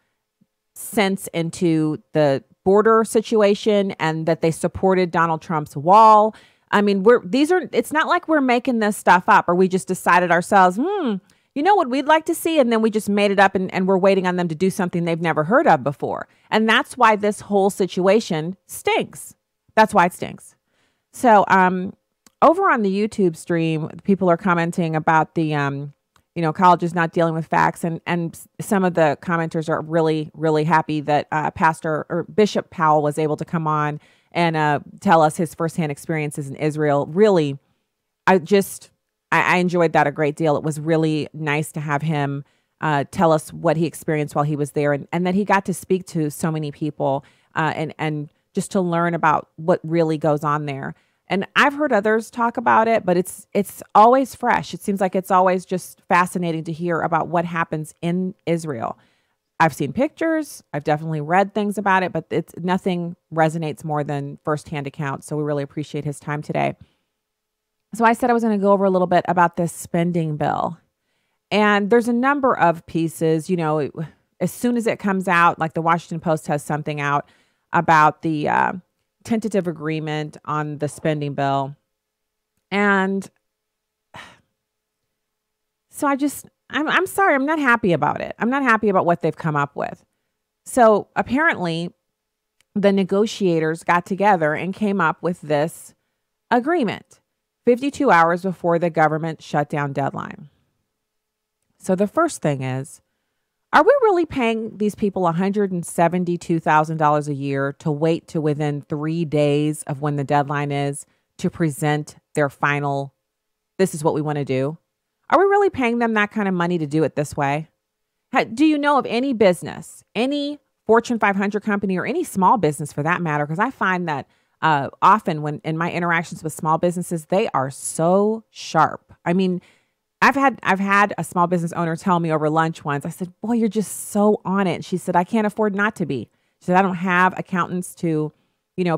sense into the border situation, and that they supported Donald Trump's wall. I mean, it's not like we're making this stuff up or we just decided ourselves, you know what we'd like to see, and then we just made it up and we're waiting on them to do something they've never heard of before. And that's why this whole situation stinks. That's why it stinks. So over on the YouTube stream, people are commenting about the, colleges not dealing with facts. And some of the commenters are really, really happy that Pastor or Bishop Powell was able to come on and tell us his firsthand experiences in Israel. Really, I enjoyed that a great deal. It was really nice to have him tell us what he experienced while he was there, and that he got to speak to so many people and just to learn about what really goes on there. And I've heard others talk about it, but it's always fresh. It seems like it's always just fascinating to hear about what happens in Israel. I've seen pictures. I've definitely read things about it, but nothing resonates more than firsthand accounts. So we really appreciate his time today. So I said I was going to go over a little bit about this spending bill. And there's a number of pieces, as soon as it comes out, like the Washington Post has something out about the tentative agreement on the spending bill. And so I'm sorry, I'm not happy about it. I'm not happy about what they've come up with. So apparently the negotiators got together and came up with this agreement 52 hours before the government shutdown deadline. So the first thing is, are we really paying these people $172,000 a year to wait to within 3 days of when the deadline is to present their final, this is what we want to do? Are we really paying them that kind of money to do it this way? Do you know of any business, any Fortune 500 company, or any small business for that matter? Because I find that often when in my interactions with small businesses, they are so sharp. I mean, I've had a small business owner tell me over lunch once, I said, boy, you're just so on it. She said, I can't afford not to be. She said, I don't have accountants to,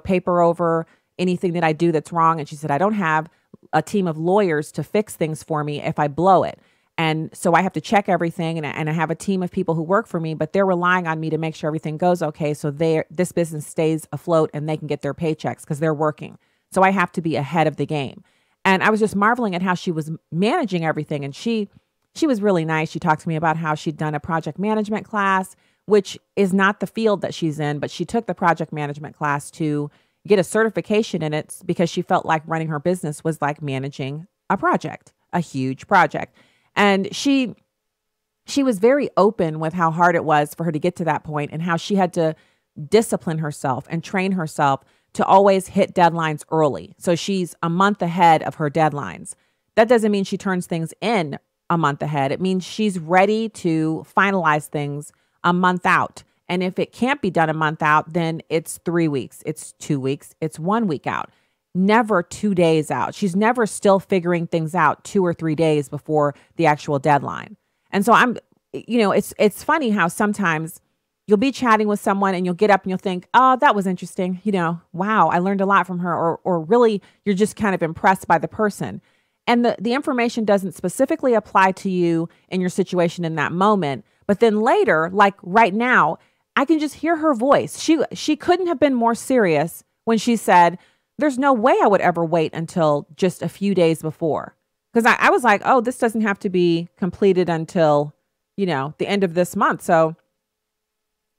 paper over anything that I do that's wrong. And she said, I don't have a team of lawyers to fix things for me if I blow it. And so I have to check everything, and I have a team of people who work for me, but they're relying on me to make sure everything goes okay. So this business stays afloat and they can get their paychecks because they're working. So I have to be ahead of the game. And I was just marveling at how she was managing everything. And she was really nice. She talked to me about how she'd done a project management class, which is not the field that she's in, but she took the project management class to get a certification in it because she felt like running her business was like managing a project, a huge project. And she was very open with how hard it was for her to get to that point and how she had to discipline herself and train herself to always hit deadlines early. So she's a month ahead of her deadlines. That doesn't mean she turns things in a month ahead. It means she's ready to finalize things a month out. And if it can't be done a month out, then it's 3 weeks, it's 2 weeks, it's 1 week out. Never 2 days out. She's never still figuring things out 2 or 3 days before the actual deadline. And so it's funny how sometimes you'll be chatting with someone and you'll get up and you'll think, oh, that was interesting. Wow, I learned a lot from her. Or really, you're just kind of impressed by the person. And the information doesn't specifically apply to you in your situation in that moment. But then later, like right now, I can just hear her voice. She couldn't have been more serious when she said, There's no way I would ever wait until just a few days before. Because I was like, oh, this doesn't have to be completed until, the end of this month. So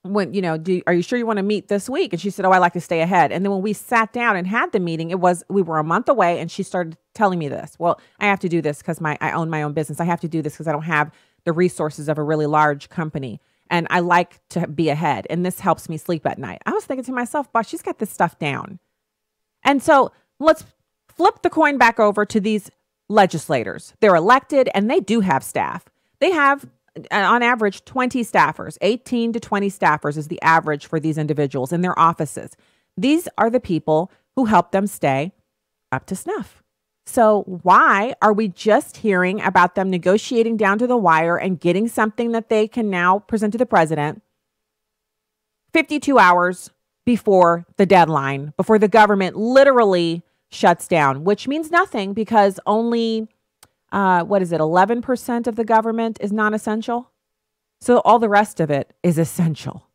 when, are you sure you want to meet this week? And she said, oh, I like to stay ahead. And then when we sat down and had the meeting, we were a month away, and she started telling me this. Well, I have to do this because I own my own business. I have to do this because I don't have the resources of a really large company. And I like to be ahead. And this helps me sleep at night. I was thinking to myself, boss, she's got this stuff down. And so let's flip the coin back over to these legislators. They're elected and they do have staff. They have, on average, 20 staffers. 18 to 20 staffers is the average for these individuals in their offices. These are the people who help them stay up to snuff. So why are we just hearing about them negotiating down to the wire and getting something that they can now present to the president 52 hours before the deadline, before the government literally shuts down, which means nothing because only, 11% of the government is non-essential. So all the rest of it is essential.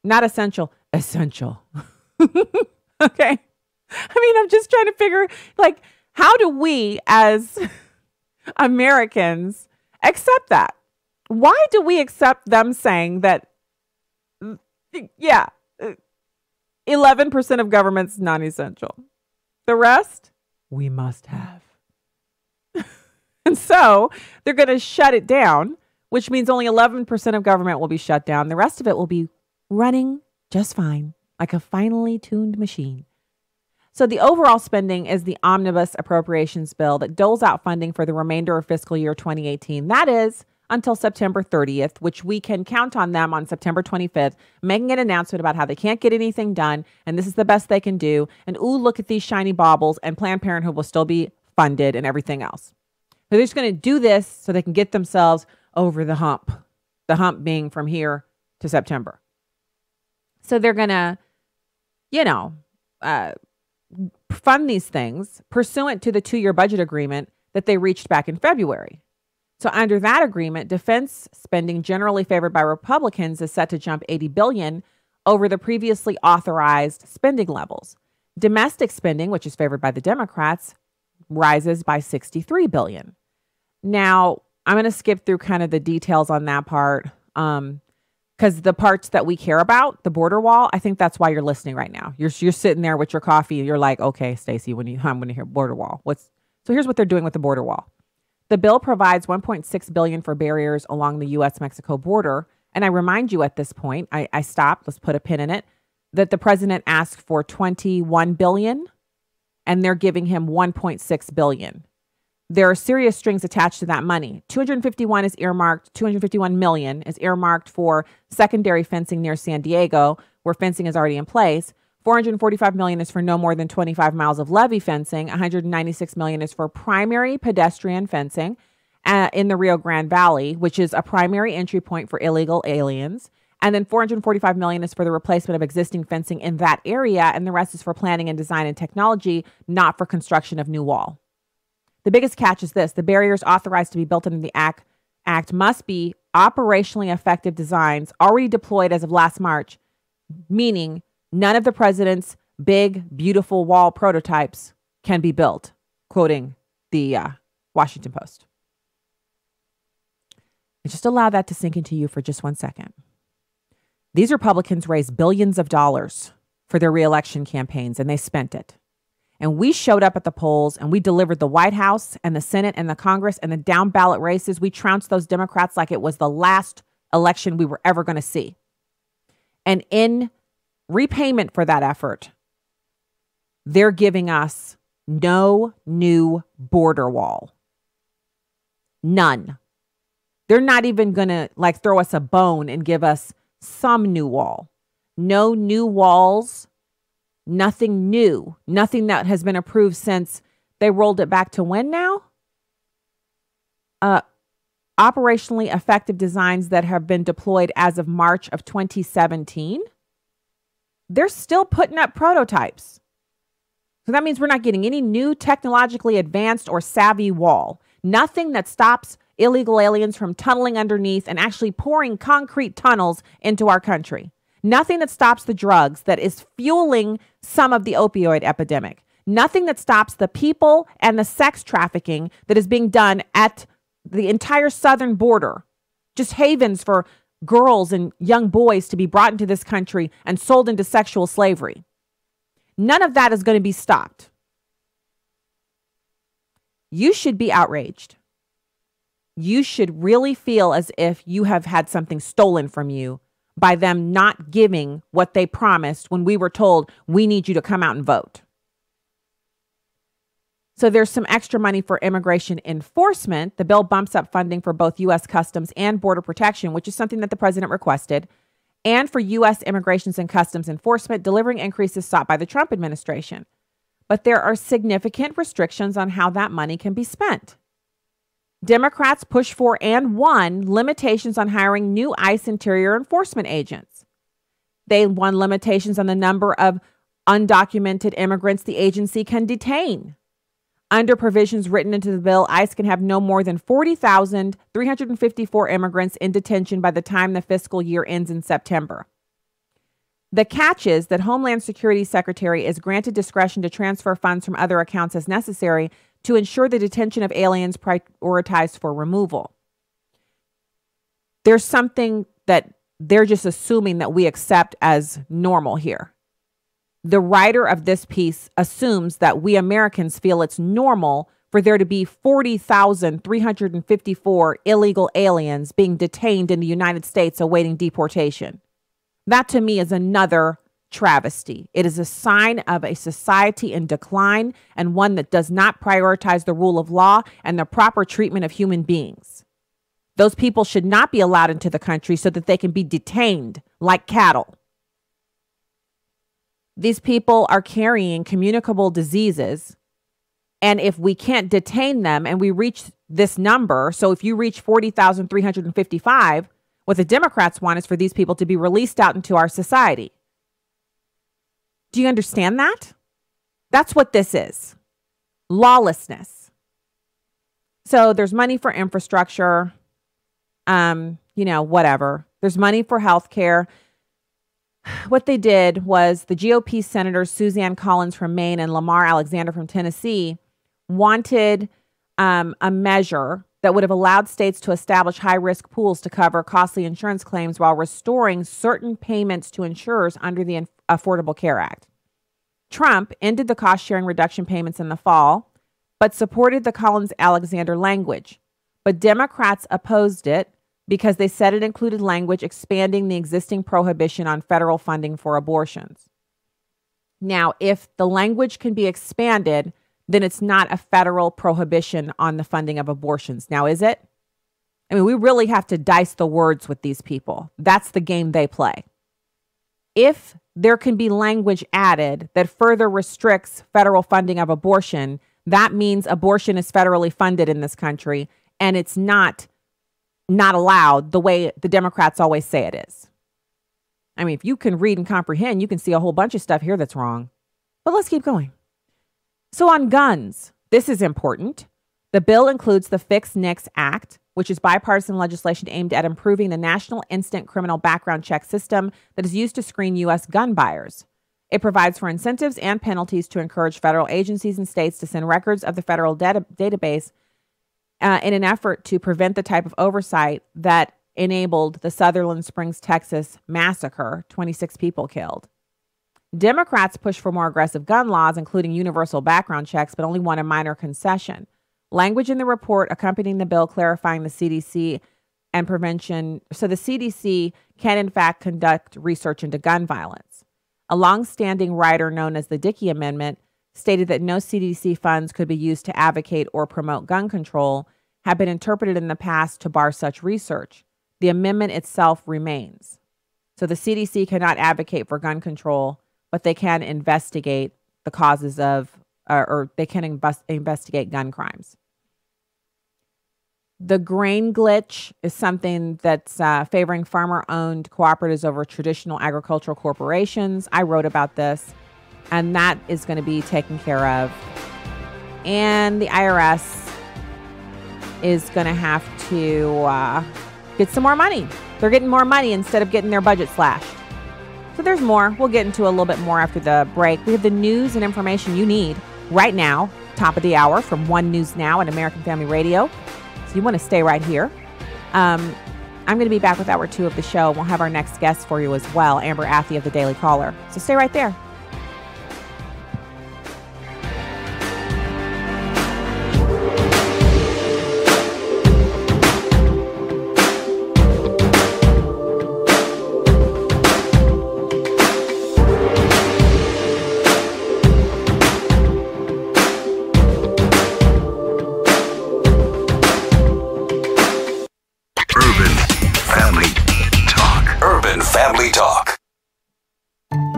Not essential, essential. Okay. I'm just trying to figure, how do we as Americans accept that? Why do we accept them saying that, 11% of government's non-essential? The rest, we must have. And so they're going to shut it down, which means only 11% of government will be shut down. The rest of it will be running just fine, like a finely tuned machine. So the overall spending is the Omnibus Appropriations Bill that doles out funding for the remainder of fiscal year 2018. That is until September 30th, which we can count on them on September 25th, making an announcement about how they can't get anything done, and this is the best they can do. And ooh, look at these shiny baubles, and Planned Parenthood will still be funded and everything else. So they're just going to do this so they can get themselves over the hump being from here to September. So they're going to, fund these things pursuant to the 2-year budget agreement that they reached back in February. So under that agreement, defense spending generally favored by Republicans is set to jump $80 billion over the previously authorized spending levels. Domestic spending, which is favored by the Democrats, rises by $63 billion. Now, I'm going to skip through kind of the details on that part because the parts that we care about, the border wall, I think that's why you're listening right now. You're sitting there with your coffee. And you're like, okay, Stacey, I'm going to hear border wall. So here's what they're doing with the border wall. The bill provides $1.6 billion for barriers along the U.S.-Mexico border. And I remind you at this point, I stopped, let's put a pin in it, that the president asked for $21 billion, and they're giving him $1.6 billion. There are serious strings attached to that money. $251 million is earmarked for secondary fencing near San Diego, where fencing is already in place. $445 million is for no more than 25 miles of levee fencing. $196 million is for primary pedestrian fencing in the Rio Grande Valley, which is a primary entry point for illegal aliens. And then $445 million is for the replacement of existing fencing in that area, and the rest is for planning and design and technology, not for construction of new wall. The biggest catch is this: the barriers authorized to be built into the act must be operationally effective designs already deployed as of last March, meaning none of the president's big, beautiful wall prototypes can be built, quoting the Washington Post. And just allow that to sink into you for just 1 second. These Republicans raised billions of dollars for their reelection campaigns, and they spent it. And we showed up at the polls, and we delivered the White House and the Senate and the Congress and the down ballot races. We trounced those Democrats like it was the last election we were ever going to see. And in repayment for that effort, they're giving us no new border wall. None. They're not even going to throw us a bone and give us some new wall. No new walls. Nothing new. Nothing that has been approved since they rolled it back to when now? Operationally effective designs that have been deployed as of March of 2017. They're still putting up prototypes. So that means we're not getting any new technologically advanced or savvy wall. Nothing that stops illegal aliens from tunneling underneath and actually pouring concrete tunnels into our country. Nothing that stops the drugs that is fueling some of the opioid epidemic. Nothing that stops the people and the sex trafficking that is being done at the entire southern border. Just havens for girls and young boys to be brought into this country and sold into sexual slavery. None of that is going to be stopped. You should be outraged. You should really feel as if you have had something stolen from you by them not giving what they promised when we were told, we need you to come out and vote. So there's some extra money for immigration enforcement. The bill bumps up funding for both U.S. Customs and Border Protection, which is something that the president requested, and for U.S. Immigrations and Customs Enforcement, delivering increases sought by the Trump administration. But there are significant restrictions on how that money can be spent. Democrats push for and won limitations on hiring new ICE interior enforcement agents. They won limitations on the number of undocumented immigrants the agency can detain. Under provisions written into the bill, ICE can have no more than 40,354 immigrants in detention by the time the fiscal year ends in September. The catch is that Homeland Security Secretary is granted discretion to transfer funds from other accounts as necessary to ensure the detention of aliens prioritized for removal. There's something that they're just assuming that we accept as normal here. The writer of this piece assumes that we Americans feel it's normal for there to be 40,354 illegal aliens being detained in the United States awaiting deportation. That to me is another travesty. It is a sign of a society in decline and one that does not prioritize the rule of law and the proper treatment of human beings. Those people should not be allowed into the country so that they can be detained like cattle. These people are carrying communicable diseases. And if we can't detain them and we reach this number, so if you reach 40,355, what the Democrats want is for these people to be released out into our society. Do you understand that? That's what this is. Lawlessness. So there's money for infrastructure, whatever. There's money for health care. What they did was the GOP senators, Suzanne Collins from Maine and Lamar Alexander from Tennessee, wanted a measure that would have allowed states to establish high-risk pools to cover costly insurance claims while restoring certain payments to insurers under the Affordable Care Act. Trump ended the cost-sharing reduction payments in the fall, but supported the Collins-Alexander language. But Democrats opposed it because they said it included language expanding the existing prohibition on federal funding for abortions. Now, if the language can be expanded, then it's not a federal prohibition on the funding of abortions. Now, is it? I mean, we really have to dice the words with these people. That's the game they play. If there can be language added that further restricts federal funding of abortion, that means abortion is federally funded in this country, and it's not allowed the way the Democrats always say it is. I mean, if you can read and comprehend, you can see a whole bunch of stuff here that's wrong. But let's keep going. So on guns, this is important. The bill includes the Fix NICS Act, which is bipartisan legislation aimed at improving the national instant criminal background check system that is used to screen U.S. gun buyers. It provides for incentives and penalties to encourage federal agencies and states to send records of the federal database in an effort to prevent the type of oversight that enabled the Sutherland Springs, Texas massacre, 26 people killed. Democrats push for more aggressive gun laws, including universal background checks, but only want a minor concession. Language in the report accompanying the bill clarifying the CDC and prevention, so the CDC can in fact conduct research into gun violence. A longstanding writer known as the Dickey Amendment stated that no CDC funds could be used to advocate or promote gun control, have been interpreted in the past to bar such research. The amendment itself remains. So the CDC cannot advocate for gun control, but they can investigate the causes of, or they can investigate gun crimes. The grain glitch is something that's favoring farmer-owned cooperatives over traditional agricultural corporations. I wrote about this, and that is going to be taken care of. And the IRS is going to have to get some more money. They're getting more money instead of getting their budget slashed. So there's more. We'll get into a little bit more after the break. We have the news and information you need right now, top of the hour from One News Now and American Family Radio. So you want to stay right here. I'm going to be back with hour 2 of the show. We'll have our next guest for you as well, Amber Athey of the Daily Caller. So stay right there.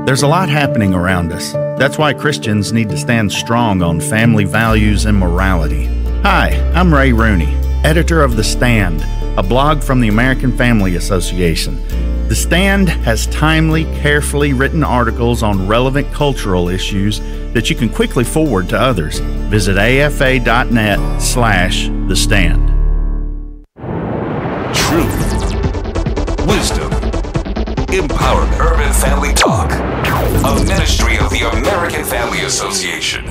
There's a lot happening around us. That's why Christians need to stand strong on family values and morality. Hi, I'm Ray Rooney, editor of The Stand, a blog from the American Family Association. The Stand has timely, carefully written articles on relevant cultural issues that you can quickly forward to others. Visit afa.net/The Stand. Truth, wisdom, empowerment. Urban Family Talk, a ministry of the American Family Association.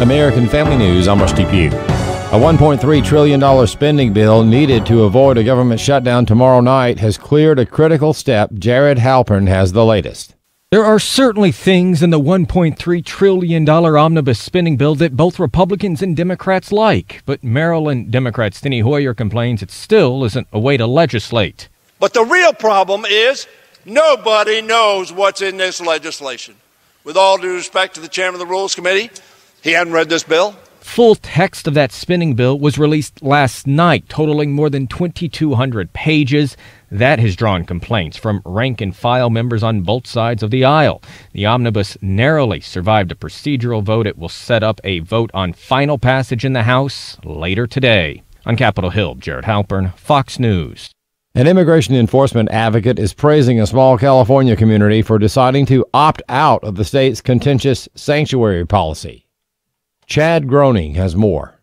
American Family News, I'm Rusty Pugh. A $1.3 trillion spending bill needed to avoid a government shutdown tomorrow night has cleared a critical step. Jared Halpern has the latest. There are certainly things in the $1.3 trillion omnibus spending bill that both Republicans and Democrats like, but Maryland Democrat Steny Hoyer complains it still isn't a way to legislate. But the real problem is nobody knows what's in this legislation. With all due respect to the chairman of the Rules Committee, he hadn't read this bill. Full text of that spending bill was released last night, totaling more than 2,200 pages. That has drawn complaints from rank-and-file members on both sides of the aisle. The omnibus narrowly survived a procedural vote. It will set up a vote on final passage in the House later today. On Capitol Hill, Jared Halpern, Fox News. An immigration enforcement advocate is praising a small California community for deciding to opt out of the state's contentious sanctuary policy. Chad Groening has more.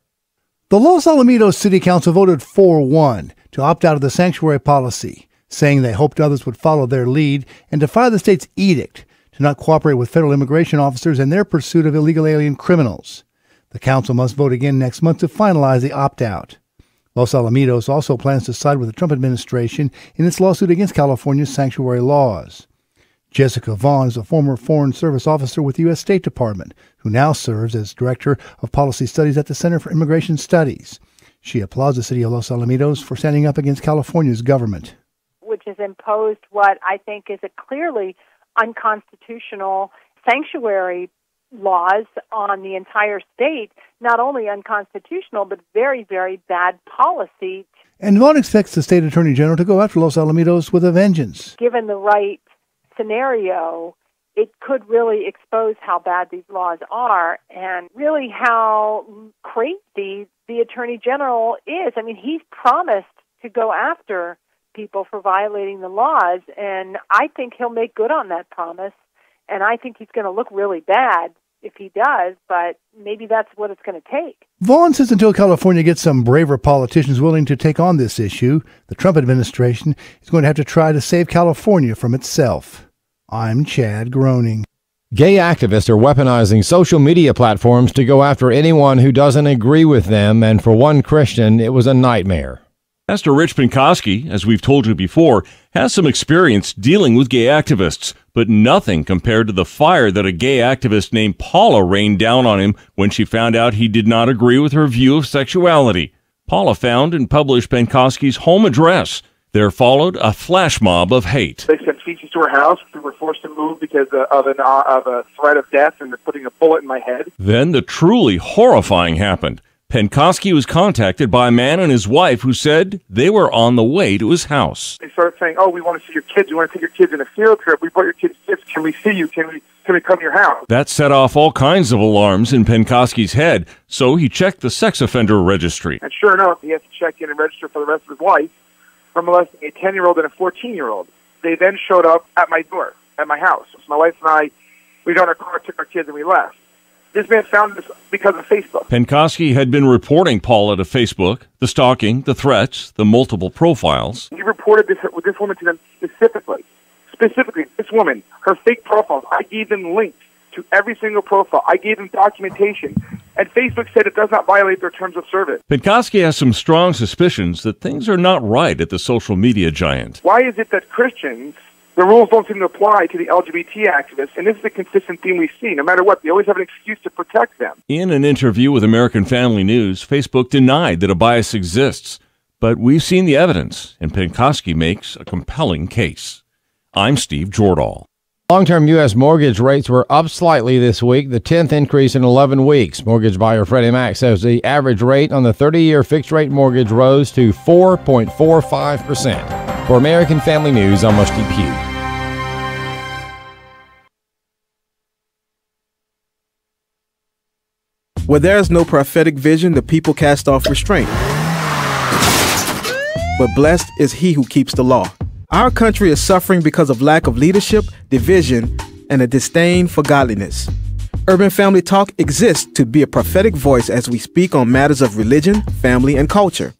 The Los Alamitos City Council voted 4-1 to opt out of the sanctuary policy, saying they hoped others would follow their lead and defy the state's edict to not cooperate with federal immigration officers in their pursuit of illegal alien criminals. The council must vote again next month to finalize the opt-out. Los Alamitos also plans to side with the Trump administration in its lawsuit against California's sanctuary laws. Jessica Vaughn is a former Foreign Service officer with the U.S. State Department, who now serves as Director of Policy Studies at the Center for Immigration Studies. She applauds the city of Los Alamitos for standing up against California's government, which has imposed what I think is a clearly unconstitutional sanctuary laws on the entire state, not only unconstitutional, but very, very bad policy. And Vaughn expects the state attorney general to go after Los Alamitos with a vengeance. Given the right scenario, it could really expose how bad these laws are and really how crazy the attorney general is. I mean, he's promised to go after people for violating the laws, and I think he'll make good on that promise, and I think he's going to look really bad if he does, but maybe that's what it's going to take. Vaughn says until California gets some braver politicians willing to take on this issue, the Trump administration is going to have to try to save California from itself. I'm Chad Groening. Gay activists are weaponizing social media platforms to go after anyone who doesn't agree with them, and for one Christian, it was a nightmare. Pastor Rich Penkoski, as we've told you before, has some experience dealing with gay activists, but nothing compared to the fire that a gay activist named Paula rained down on him when she found out he did not agree with her view of sexuality. Paula found and published Penkoski's home address. There followed a flash mob of hate. They sent feces to her house. We were forced to move because of a threat of death and putting a bullet in my head. Then the truly horrifying happened. Penkoski was contacted by a man and his wife who said they were on the way to his house. They started saying, "Oh, we want to see your kids. We want to take your kids on a field trip. We brought your kids gifts. Can we see you? Can we come to your house?" That set off all kinds of alarms in Penkoski's head, so he checked the sex offender registry. And sure enough, he has to check in and register for the rest of his life for molesting a 10-year-old and a 14-year-old. They then showed up at my door, at my house. So my wife and I, we got in our car, took our kids, and we left. This man found this because of Facebook. Penkoski had been reporting Paula to Facebook, the stalking, the threats, the multiple profiles. He reported this woman to them specifically. Specifically, this woman, her fake profiles. I gave them links to every single profile. I gave them documentation. And Facebook said it does not violate their terms of service. Penkoski has some strong suspicions that things are not right at the social media giant. Why is it that Christians, the rules don't seem to apply to the LGBT activists? And this is a consistent theme we see. No matter what, they always have an excuse to protect them. In an interview with American Family News, Facebook denied that a bias exists. But we've seen the evidence, and Penkoski makes a compelling case. I'm Steve Jordahl. Long-term U.S. mortgage rates were up slightly this week, the 10th increase in 11 weeks. Mortgage buyer Freddie Mac says the average rate on the 30-year fixed-rate mortgage rose to 4.45%. For American Family News, I'm Rusty Pugh. Where there is no prophetic vision, the people cast off restraint. But blessed is he who keeps the law. Our country is suffering because of lack of leadership, division, and a disdain for godliness. Urban Family Talk exists to be a prophetic voice as we speak on matters of religion, family, and culture.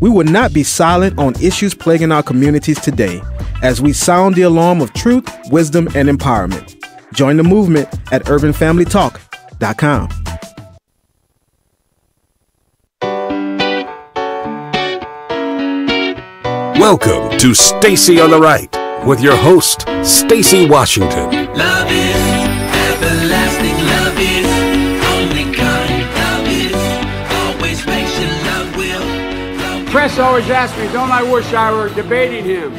We will not be silent on issues plaguing our communities today as we sound the alarm of truth, wisdom, and empowerment. Join the movement at urbanfamilytalk.com. Welcome to Stacy on the Right with your host, Stacy Washington. Love is everlasting, love is only kind, love is always patient, love will. Press always asks me, don't I wish I were debating him?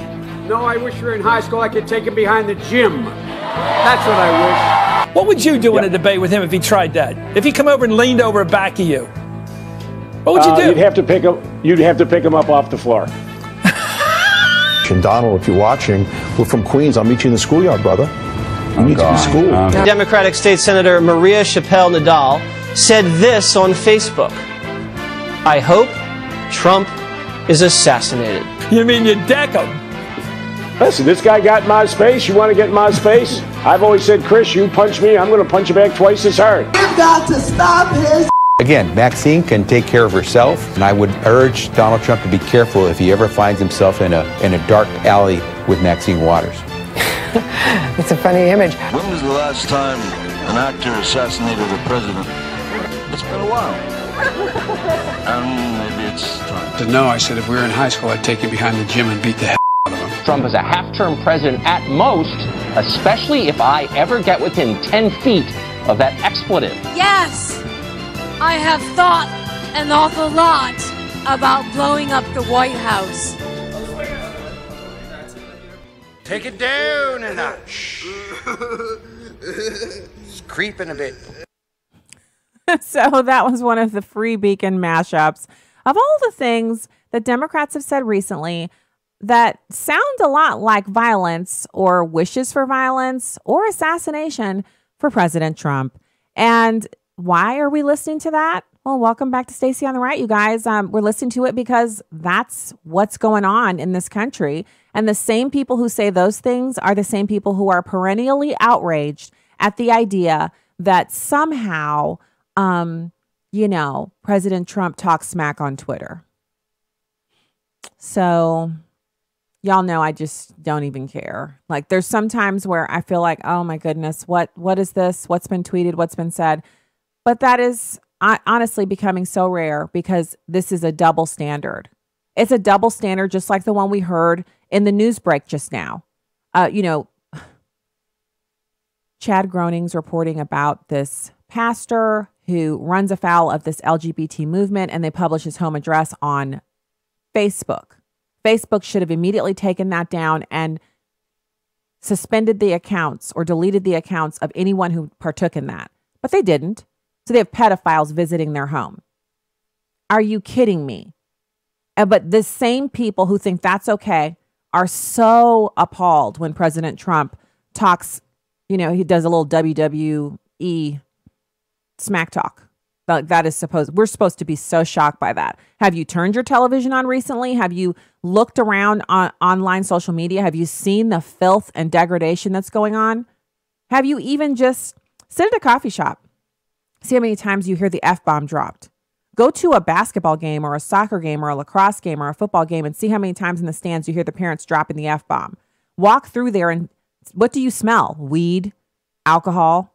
No, I wish we were in high school, I could take him behind the gym. That's what I wish. What would you do in a debate with him if he tried that? If he come over and leaned over back of you? What would you do? You'd have to pick him up off the floor. And Donald, if you're watching, we're from Queens. I'll meet you in the schoolyard, brother. You need to be schooled. Democratic State Senator Maria Chappelle Nadal said this on Facebook. I hope Trump is assassinated. You mean you deck him? Listen, this guy got in my space. You want to get in my space? I've always said, Chris, you punch me, I'm going to punch you back twice as hard. You've got to stop his... Again, Maxine can take care of herself, and I would urge Donald Trump to be careful if he ever finds himself in a dark alley with Maxine Waters. It's a funny image. When was the last time an actor assassinated a president? It's been a while. Maybe it's time. No, I said if we were in high school, I'd take him behind the gym and beat the hell out of him. Trump is a half-term president at most, especially if I ever get within 10 feet of that expletive. Yes! I have thought an awful lot about blowing up the White House. Take it down a notch. It's creeping a bit. So that was one of the Free Beacon mashups of all the things that Democrats have said recently that sound a lot like violence or wishes for violence or assassination for President Trump. And why are we listening to that? Well, welcome back to Stacy on the Right, you guys. We're listening to it because that's what's going on in this country. And the same people who say those things are the same people who are perennially outraged at the idea that somehow, President Trump talks smack on Twitter. So y'all know I just don't even care. Like, there's some times where I feel like, oh my goodness, what is this? What's been tweeted? What's been said? But that is honestly becoming so rare because this is a double standard. It's a double standard, just like the one we heard in the news break just now. Chad Groening's reporting about this pastor who runs afoul of this LGBT movement, and they publish his home address on Facebook. Facebook should have immediately taken that down and suspended the accounts or deleted the accounts of anyone who partook in that. But they didn't. So they have pedophiles visiting their home. Are you kidding me? But the same people who think that's okay are so appalled when President Trump talks, he does a little WWE smack talk. We're supposed to be so shocked by that. Have you turned your television on recently? Have you looked around on online social media? Have you seen the filth and degradation that's going on? Have you even just sit at a coffee shop See how many times you hear the F-bomb dropped. Go to a basketball game or a soccer game or a lacrosse game or a football game and see how many times in the stands you hear the parents dropping the F-bomb. Walk through there and what do you smell? Weed, alcohol,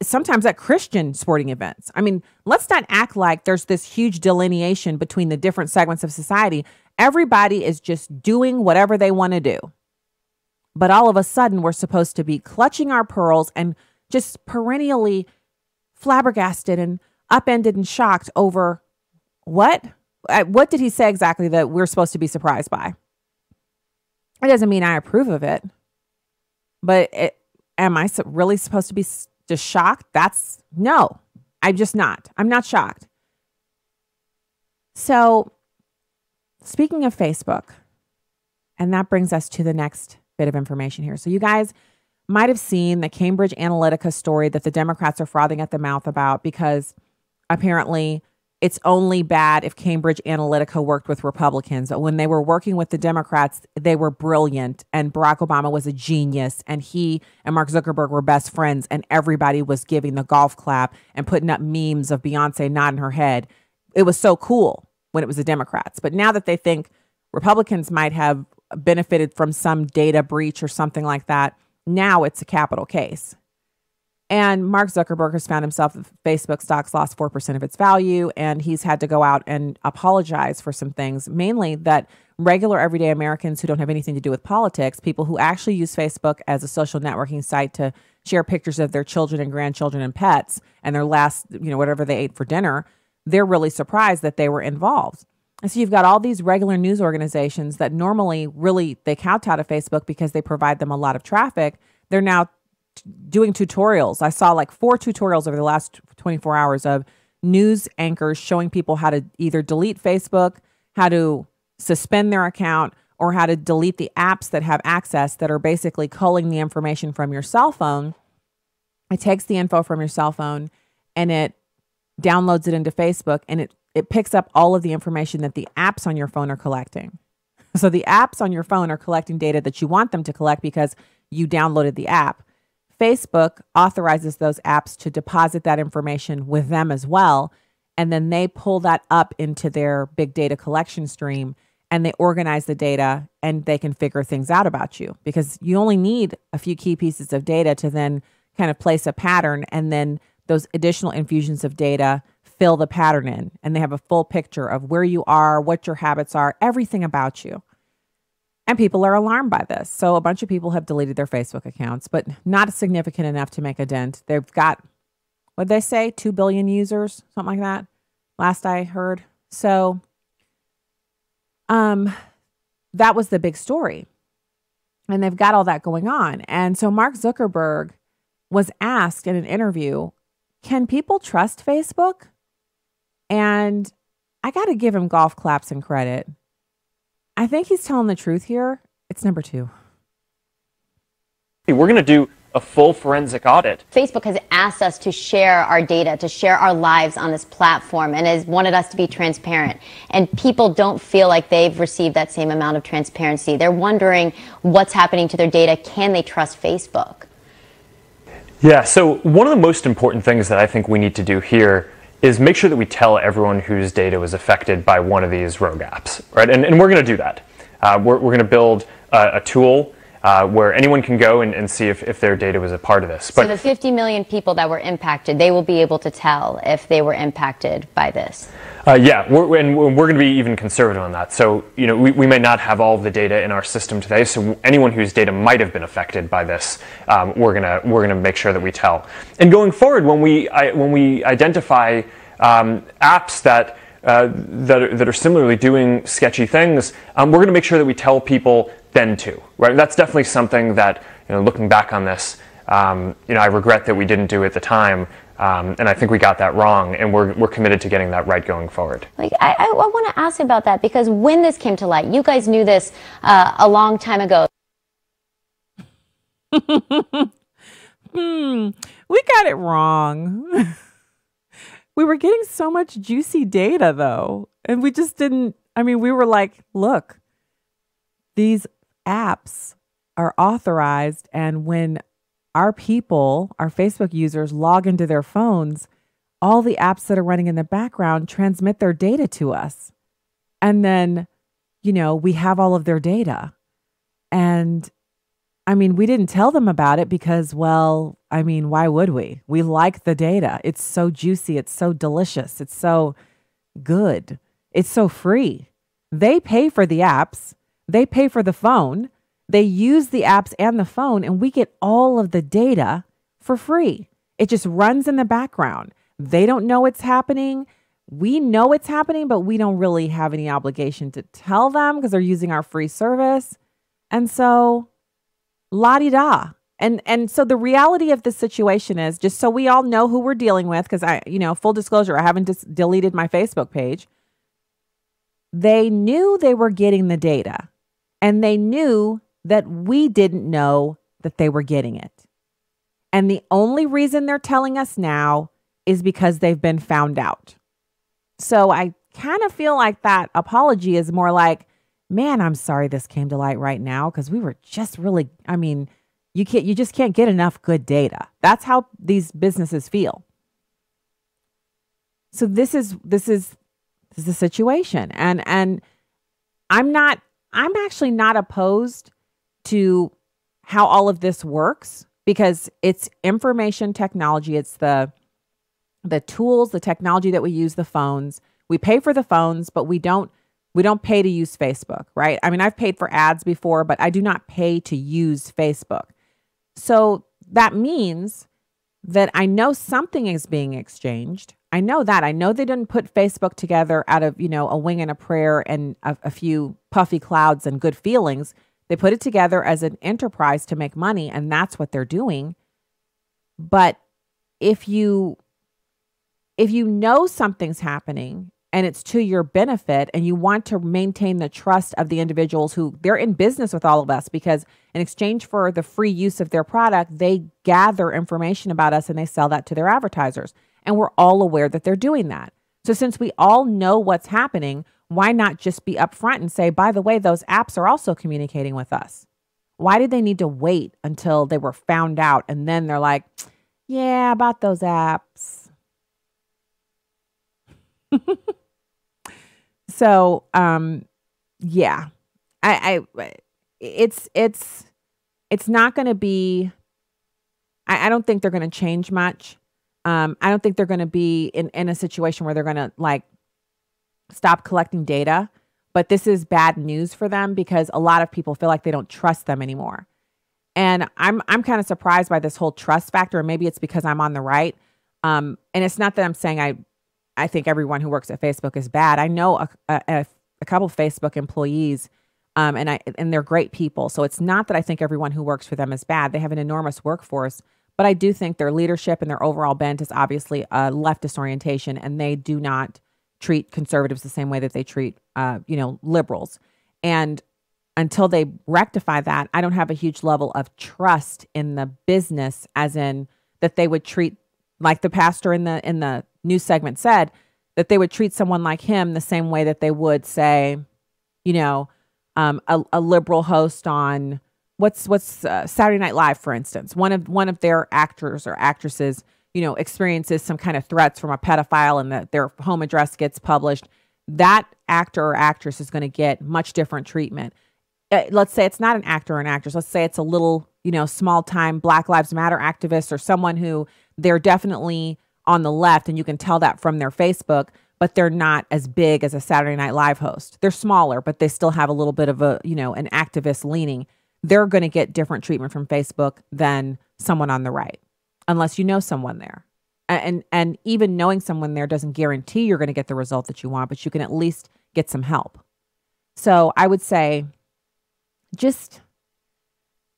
sometimes at Christian sporting events. I mean, let's not act like there's this huge delineation between the different segments of society. Everybody is just doing whatever they want to do. But all of a sudden, we're supposed to be clutching our pearls and just perennially flabbergasted and upended and shocked over what? What did he say exactly that we're supposed to be surprised by? It doesn't mean I approve of it. But am I really supposed to be just shocked? No, I'm just not. I'm not shocked. So speaking of Facebook, and that brings us to the next bit of information here. So you guys might have seen the Cambridge Analytica story that the Democrats are frothing at the mouth about because apparently it's only bad if Cambridge Analytica worked with Republicans. When they were working with the Democrats, they were brilliant. And Barack Obama was a genius. And he and Mark Zuckerberg were best friends. And everybody was giving the golf clap and putting up memes of Beyonce nodding her head. It was so cool when it was the Democrats. But now that they think Republicans might have benefited from some data breach or something like that, now it's a capital case. And Mark Zuckerberg has found himself that Facebook stocks lost 4% of its value, and he's had to go out and apologize for some things, mainly that regular everyday Americans who don't have anything to do with politics, people who actually use Facebook as a social networking site to share pictures of their children and grandchildren and pets and their last, whatever they ate for dinner, they're really surprised that they were involved. And so you've got all these regular news organizations that normally really they kowtow to Facebook because they provide them a lot of traffic. They're now doing tutorials. I saw like 4 tutorials over the last 24 hours of news anchors showing people how to either delete Facebook, how to suspend their account, or how to delete the apps that have access that are basically culling the information from your cell phone. It takes the info from your cell phone and it downloads it into Facebook, and it picks up all of the information that the apps on your phone are collecting. So the apps on your phone are collecting data that you want them to collect because you downloaded the app. Facebook authorizes those apps to deposit that information with them as well. And then they pull that up into their big data collection stream and they organize the data and they can figure things out about you because you only need a few key pieces of data to then kind of place a pattern. And then those additional infusions of data fill the pattern in and they have a full picture of where you are, what your habits are, everything about you. And people are alarmed by this. So a bunch of people have deleted their Facebook accounts, but not significant enough to make a dent. They've got, what'd they say, 2 billion users, something like that, last I heard. So that was the big story. And they've got all that going on. And so Mark Zuckerberg was asked in an interview, can people trust Facebook? And I got to give him golf claps and credit. I think he's telling the truth here. It's number 2. We're going to do a full forensic audit. Facebook has asked us to share our data, to share our lives on this platform, and has wanted us to be transparent. And people don't feel like they've received that same amount of transparency. They're wondering what's happening to their data. Can they trust Facebook? Yeah, so one of the most important things that I think we need to do here is make sure that we tell everyone whose data was affected by one of these rogue apps, right? And we're going to do that. We're going to build a tool where anyone can go and see if their data was a part of this. So the 50 million people that were impacted, they will be able to tell if they were impacted by this? Yeah, we're going to be even conservative on that. So, we may not have all of the data in our system today. So anyone whose data might have been affected by this, we're gonna make sure that we tell. And going forward, when we identify apps that are similarly doing sketchy things, we're going to make sure that we tell people then too. Right? That's definitely something that, looking back on this, I regret that we didn't do at the time. And I think we got that wrong, and we're committed to getting that right going forward. I want to ask about that because when this came to light, you guys knew this a long time ago. We got it wrong. We were getting so much juicy data, though, and we just didn't. I mean, we were like, look, these apps are authorized, and when our people, our Facebook users, log into their phones, all the apps that are running in the background transmit their data to us. And then, we have all of their data. And I mean, we didn't tell them about it because, well, I mean, why would we? We like the data. It's so juicy. It's so delicious. It's so good. It's so free. They pay for the apps. They pay for the phone. They use the apps and the phone, and we get all of the data for free. It just runs in the background. They don't know it's happening. We know it's happening, but we don't really have any obligation to tell them because they're using our free service. And so, la-di-da. And so the reality of the situation is, just so we all know who we're dealing with, because full disclosure, I haven't deleted my Facebook page. They knew they were getting the data, and they knew that we didn't know that they were getting it. And the only reason they're telling us now is because they've been found out. So I kind of feel like that apology is more like, man, I'm sorry this came to light right now because we were just really, you just can't get enough good data. That's how these businesses feel. So this is the situation. And I'm actually not opposed to how all of this works because it's information technology. It's the tools, the technology that we use, the phones. We pay for the phones, but we don't pay to use Facebook, right? I mean, I've paid for ads before, but I do not pay to use Facebook. So that means that I know something is being exchanged. I know that. I know they didn't put Facebook together out of, a wing and a prayer and a few puffy clouds and good feelings. They put it together as an enterprise to make money, and that's what they're doing. But if you know something's happening and it's to your benefit and you want to maintain the trust of the individuals who they're in business with all of us, because in exchange for the free use of their product, they gather information about us and they sell that to their advertisers. And we're all aware that they're doing that. So since we all know what's happening, why not just be upfront and say, by the way, those apps are also communicating with us? Why did they need to wait until they were found out? And then they're like, yeah, about those apps. So, yeah, it's not going to be, I don't think they're going to change much. I don't think they're going to be in a situation where they're going to stop collecting data, but this is bad news for them because a lot of people feel like they don't trust them anymore. And I'm kind of surprised by this whole trust factor. And maybe it's because I'm on the right. And it's not that I'm saying I think everyone who works at Facebook is bad. I know a couple of Facebook employees, and they're great people. So it's not that I think everyone who works for them is bad. They have an enormous workforce, but I do think their leadership and their overall bent is obviously a leftist orientation, and they do not treat conservatives the same way that they treat, liberals. And until they rectify that, I don't have a huge level of trust in the business, as in that they would treat, like the pastor in the news segment said, that they would treat someone like him the same way that they would say, a liberal host on what's Saturday Night Live, for instance. One of their actors or actresses, experiences some kind of threats from a pedophile and their home address gets published. That actor or actress is going to get much different treatment. Let's say it's not an actor or an actress. Let's say it's a little, small time Black Lives Matter activist or someone who they're definitely on the left, and you can tell that from their Facebook, but they're not as big as a Saturday Night Live host. They're smaller, but they still have a little bit of an activist leaning. They're going to get different treatment from Facebook than someone on the right, unless you know someone there. And even knowing someone there doesn't guarantee you're going to get the result that you want, but you can at least get some help. So I would say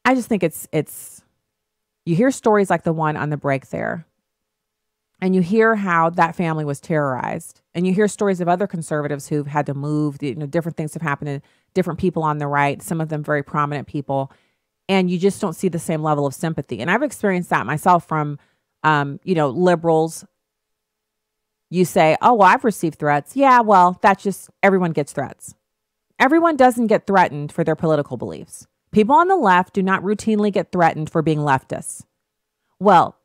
I just think it's you hear stories like the one on the break there, and you hear how that family was terrorized, and you hear stories of other conservatives who've had to move. Different things have happened to different people on the right, some of them very prominent people, and you just don't see the same level of sympathy. And I've experienced that myself from, liberals. You say, oh, well, I've received threats. Yeah, well, that's just, everyone gets threats. Everyone doesn't get threatened for their political beliefs. People on the left do not routinely get threatened for being leftists. Well,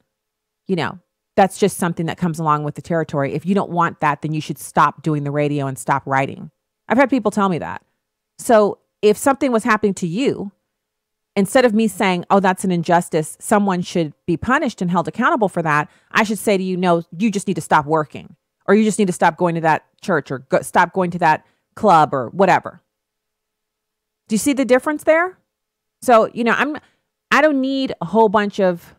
that's just something that comes along with the territory. If you don't want that, then you should stop doing the radio and stop writing. I've had people tell me that. So if something was happening to you, instead of me saying, oh, that's an injustice, someone should be punished and held accountable for that, I should say to you, no, you just need to stop working, or you just need to stop going to that church, or stop going to that club, or whatever. Do you see the difference there? So, I don't need a whole bunch of,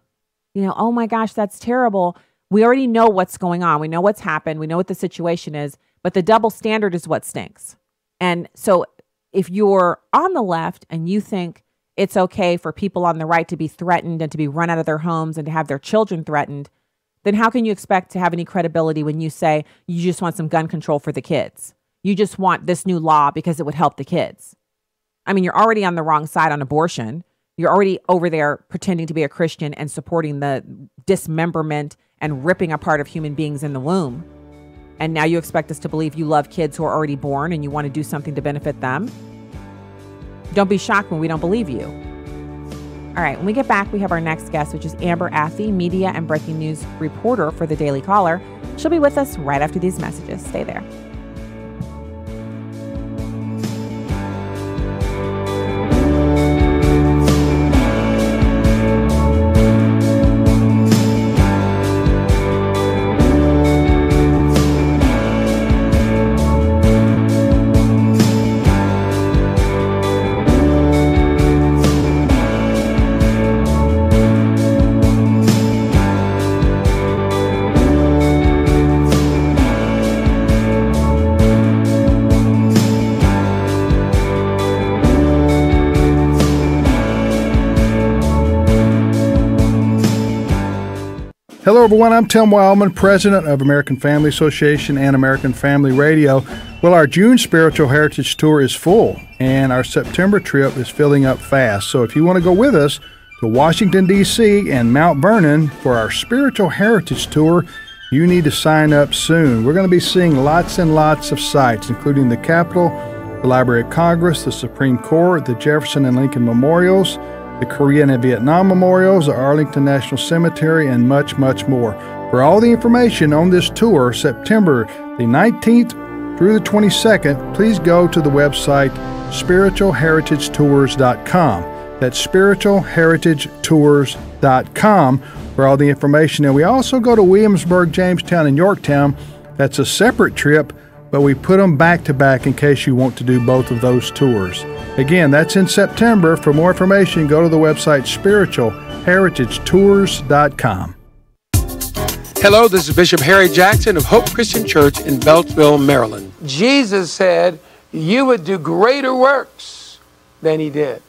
oh my gosh, that's terrible. We already know what's going on. We know what's happened. We know what the situation is, but the double standard is what stinks. And so if you're on the left and you think it's okay for people on the right to be threatened and to be run out of their homes and to have their children threatened, then how can you expect to have any credibility when you say you just want some gun control for the kids? You just want this new law because it would help the kids. I mean, you're already on the wrong side on abortion. You're already over there pretending to be a Christian and supporting the dismemberment and ripping apart of human beings in the womb. And now you expect us to believe you love kids who are already born and you want to do something to benefit them? Don't be shocked when we don't believe you. All right, when we get back, we have our next guest, which is Amber Athey, media and breaking news reporter for the Daily Caller. She'll be with us right after these messages. Stay there. Hello, everyone. I'm Tim Wildman, president of American Family Association and American Family Radio. Well, our June Spiritual Heritage Tour is full, and our September trip is filling up fast. So if you want to go with us to Washington, D.C. and Mount Vernon for our Spiritual Heritage Tour, you need to sign up soon. We're going to be seeing lots and lots of sites, including the Capitol, the Library of Congress, the Supreme Court, the Jefferson and Lincoln Memorials, the Korean and Vietnam Memorials, the Arlington National Cemetery, and much, much more. For all the information on this tour, September the 19th through the 22nd, please go to the website spiritualheritagetours.com. That's spiritualheritagetours.com for all the information. And we also go to Williamsburg, Jamestown, and Yorktown. That's a separate trip, but we put them back to back in case you want to do both of those tours. Again, that's in September. For more information, go to the website spiritualheritagetours.com. Hello, this is Bishop Harry Jackson of Hope Christian Church in Beltsville, Maryland. Jesus said, you would do greater works than he did.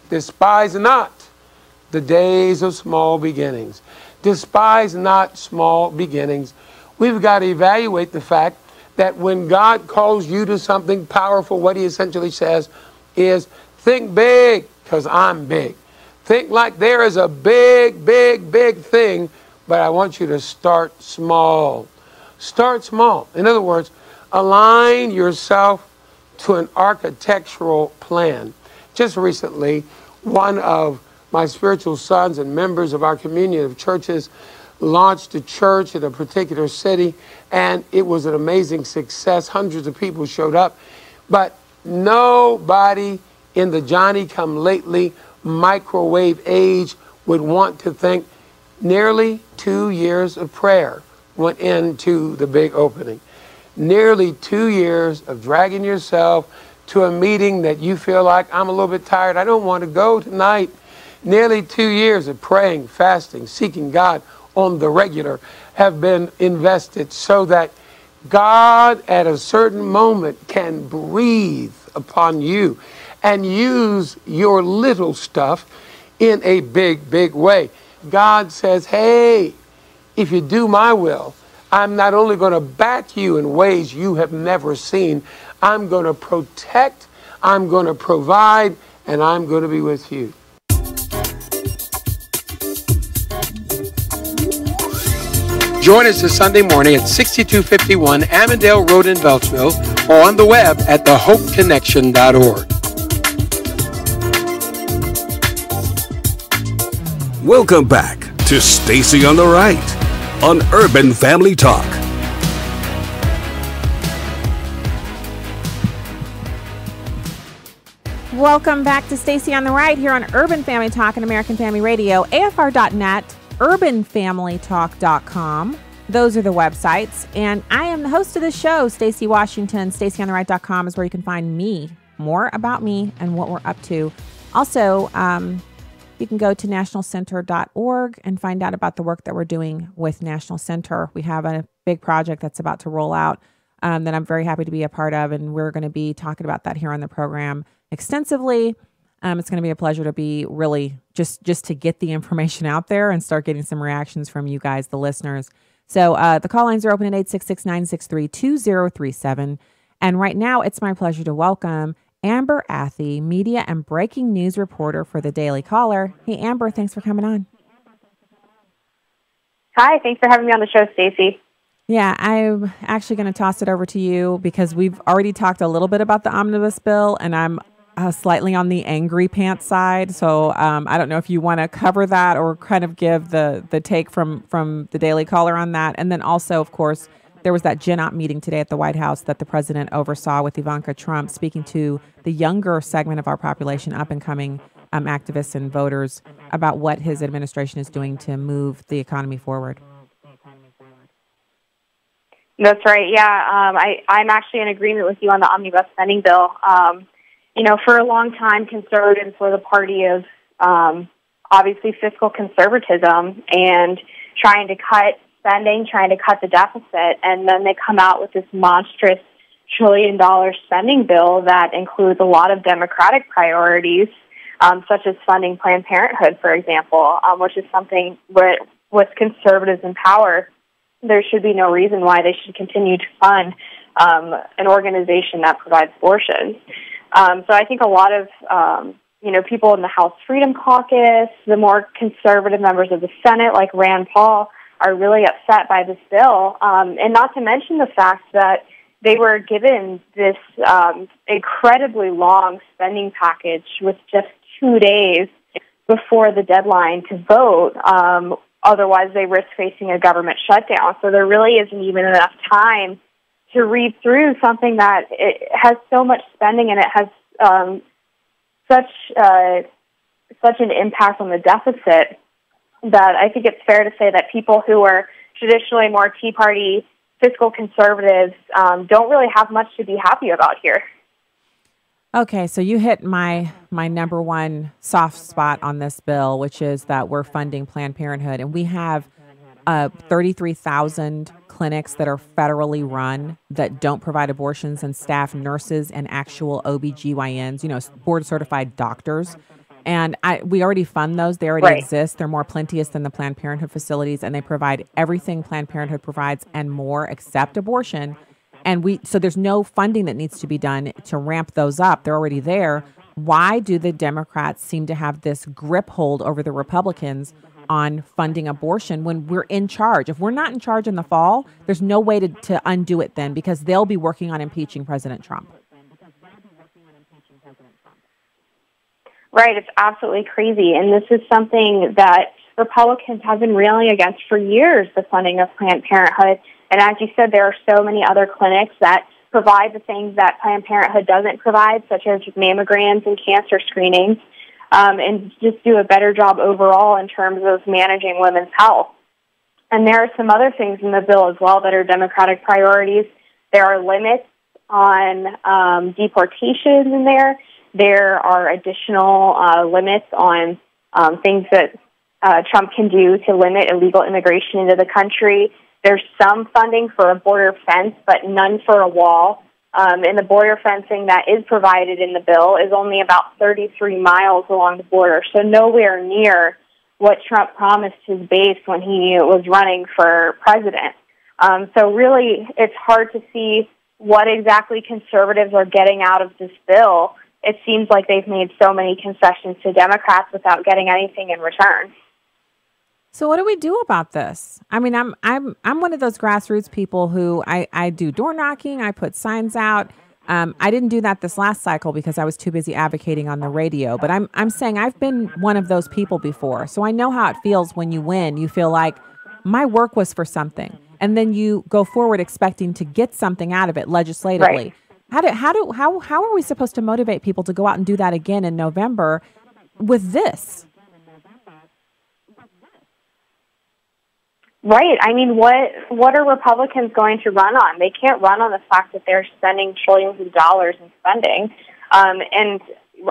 Despise not the days of small beginnings. Despise not small beginnings. We've got to evaluate the fact that when God calls you to something powerful, what he essentially says is, think big, because I'm big. Think like there is a big, big, big thing, but I want you to start small. Start small. In other words, align yourself to an architectural plan. Just recently, one of my spiritual sons and members of our communion of churches launched a church in a particular city, and it was an amazing success. Hundreds of people showed up, but nobody in the Johnny-come-lately microwave age would want to think nearly 2 years of prayer went into the big opening. Nearly 2 years of dragging yourself to a meeting that you feel like, I'm a little bit tired, I don't want to go tonight. Nearly 2 years of praying, fasting, seeking God on the regular have been invested so that God at a certain moment can breathe upon you and use your little stuff in a big, big way. God says, hey, if you do my will, I'm not only going to back you in ways you have never seen, I'm going to protect, I'm going to provide, and I'm going to be with you. Join us this Sunday morning at 6251 Amandale Road in Beltsville or on the web at thehopeconnection.org. Welcome back to Stacy on the Right. on Urban Family Talk. Welcome back to Stacy on the Right here on Urban Family Talk and American Family Radio, AFR.net, urbanfamilytalk.com. Those are the websites. And I am the host of the show, Stacy Washington. StacyOnTheRight.com is where you can find me, more about me and what we're up to. Also, you can go to nationalcenter.org and find out about the work that we're doing with National Center. We have a big project that's about to roll out that I'm very happy to be a part of, and we're going to be talking about that here on the program extensively. It's going to be a pleasure to be really just to get the information out there and start getting some reactions from you guys, the listeners. So the call lines are open at 866-963-2037. And right now, it's my pleasure to welcome Amber Athey, media and breaking news reporter for the Daily Caller. Hey, Amber, thanks for coming on. Hi, thanks for having me on the show, Stacy. Yeah, I'm actually going to toss it over to you because we've already talked a little bit about the omnibus bill, and I'm slightly on the angry pants side. So I don't know if you want to cover that or kind of give the take from the Daily Caller on that. And then also, of course, there was that Gen Op meeting today at the White House that the president oversaw with Ivanka Trump, speaking to the younger segment of our population, up-and-coming activists and voters, about what his administration is doing to move the economy forward. That's right. Yeah, I'm actually in agreement with you on the omnibus spending bill. For a long time, conservatives were the party of obviously fiscal conservatism and trying to cut spending, trying to cut the deficit, and then they come out with this monstrous $1 trillion spending bill that includes a lot of Democratic priorities, such as funding Planned Parenthood, for example, which is something with conservatives in power, there should be no reason why they should continue to fund an organization that provides abortions. So I think a lot of people in the House Freedom Caucus, the more conservative members of the Senate, like Rand Paul, are really upset by this bill, and not to mention the fact that they were given this incredibly long spending package with just 2 days before the deadline to vote. Otherwise, they risk facing a government shutdown. So there really isn't even enough time to read through something that it has so much spending and it has such an impact on the deficit that I think it's fair to say that people who are traditionally more Tea Party fiscal conservatives don't really have much to be happy about here. Okay, so you hit my number one soft spot on this bill, which is that we're funding Planned Parenthood, and we have 33,000 clinics that are federally run that don't provide abortions and staff nurses and actual OBGYNs, board-certified doctors. And we already fund those. They already exist. They're more plenteous than the Planned Parenthood facilities, and they provide everything Planned Parenthood provides and more except abortion. And so there's no funding that needs to be done to ramp those up. They're already there. Why do the Democrats seem to have this grip hold over the Republicans on funding abortion when we're in charge? If we're not in charge in the fall, there's no way to undo it then, because they'll be working on impeaching President Trump. Right, it's absolutely crazy. And this is something that Republicans have been railing against for years, the funding of Planned Parenthood. And as you said, there are so many other clinics that provide the things that Planned Parenthood doesn't provide, such as mammograms and cancer screenings, and just do a better job overall in terms of managing women's health. And there are some other things in the bill as well that are Democratic priorities. There are limits on deportations in there. There are additional limits on things that Trump can do to limit illegal immigration into the country. There's some funding for a border fence, but none for a wall. And the border fencing that is provided in the bill is only about 33 miles along the border, so nowhere near what Trump promised his base when he was running for president. So really, it's hard to see what exactly conservatives are getting out of this bill. It seems like they've made so many concessions to Democrats without getting anything in return. So what do we do about this? I mean, I'm one of those grassroots people who I do door knocking. I put signs out. I didn't do that this last cycle because I was too busy advocating on the radio. But I'm saying I've been one of those people before. So I know how it feels when you win. You feel like my work was for something. And then you go forward expecting to get something out of it legislatively. Right. How are we supposed to motivate people to go out and do that again in November with this? Right. I mean, what are Republicans going to run on? They can't run on the fact that they're spending trillions of dollars in spending. And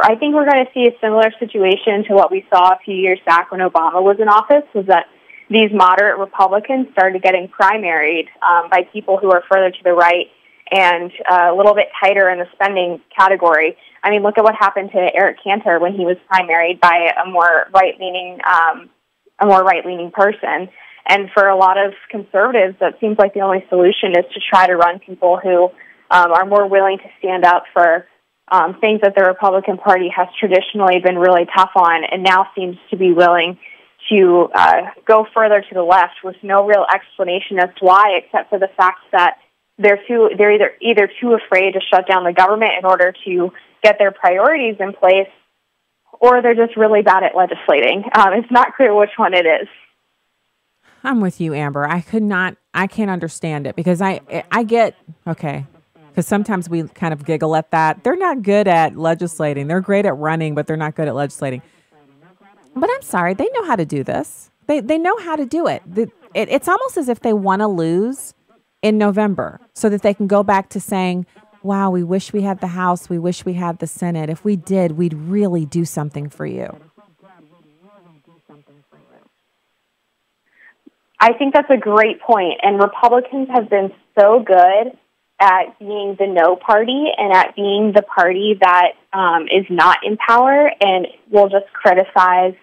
I think we're going to see a similar situation to what we saw a few years back when Obama was in office, was that these moderate Republicans started getting primaried by people who are further to the right and a little bit tighter in the spending category. I mean, look at what happened to Eric Cantor when he was primaried by a more right-leaning person. And for a lot of conservatives, that seems like the only solution is to try to run people who are more willing to stand up for things that the Republican Party has traditionally been really tough on, and now seems to be willing to go further to the left with no real explanation as to why, except for the fact that they're either too afraid to shut down the government in order to get their priorities in place, or they're just really bad at legislating. It's not clear which one it is. I'm with you, Amber. I can't understand it because I get, okay, because sometimes we kind of giggle at that. They're not good at legislating. They're great at running, but they're not good at legislating. But I'm sorry, they know how to do this. They know how to do it. It's almost as if they want to lose in November so that they can go back to saying, wow, we wish we had the House. We wish we had the Senate. If we did, we'd really do something for you. I think that's a great point. And Republicans have been so good at being the no party and at being the party that is not in power and will just criticize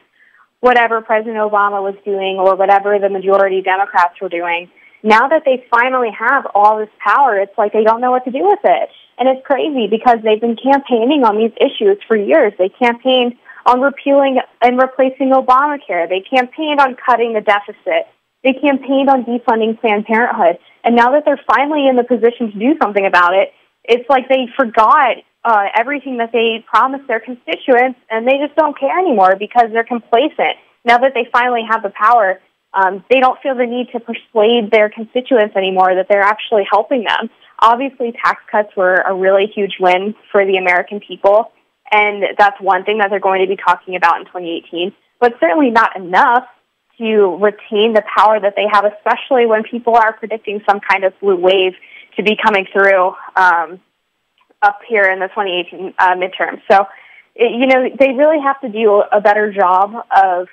whatever President Obama was doing or whatever the majority Democrats were doing. Now that they finally have all this power, it's like they don't know what to do with it. And it's crazy because they've been campaigning on these issues for years. They campaigned on repealing and replacing Obamacare. They campaigned on cutting the deficit. They campaigned on defunding Planned Parenthood. And now that they're finally in the position to do something about it, it's like they forgot everything that they promised their constituents, and they just don't care anymore because they're complacent. Now that they finally have the power, they don't feel the need to persuade their constituents anymore that they're actually helping them. Obviously, tax cuts were a really huge win for the American people, and that's one thing that they're going to be talking about in 2018, but certainly not enough to retain the power that they have, especially when people are predicting some kind of blue wave to be coming through up here in the 2018 midterm. So, they really have to do a better job of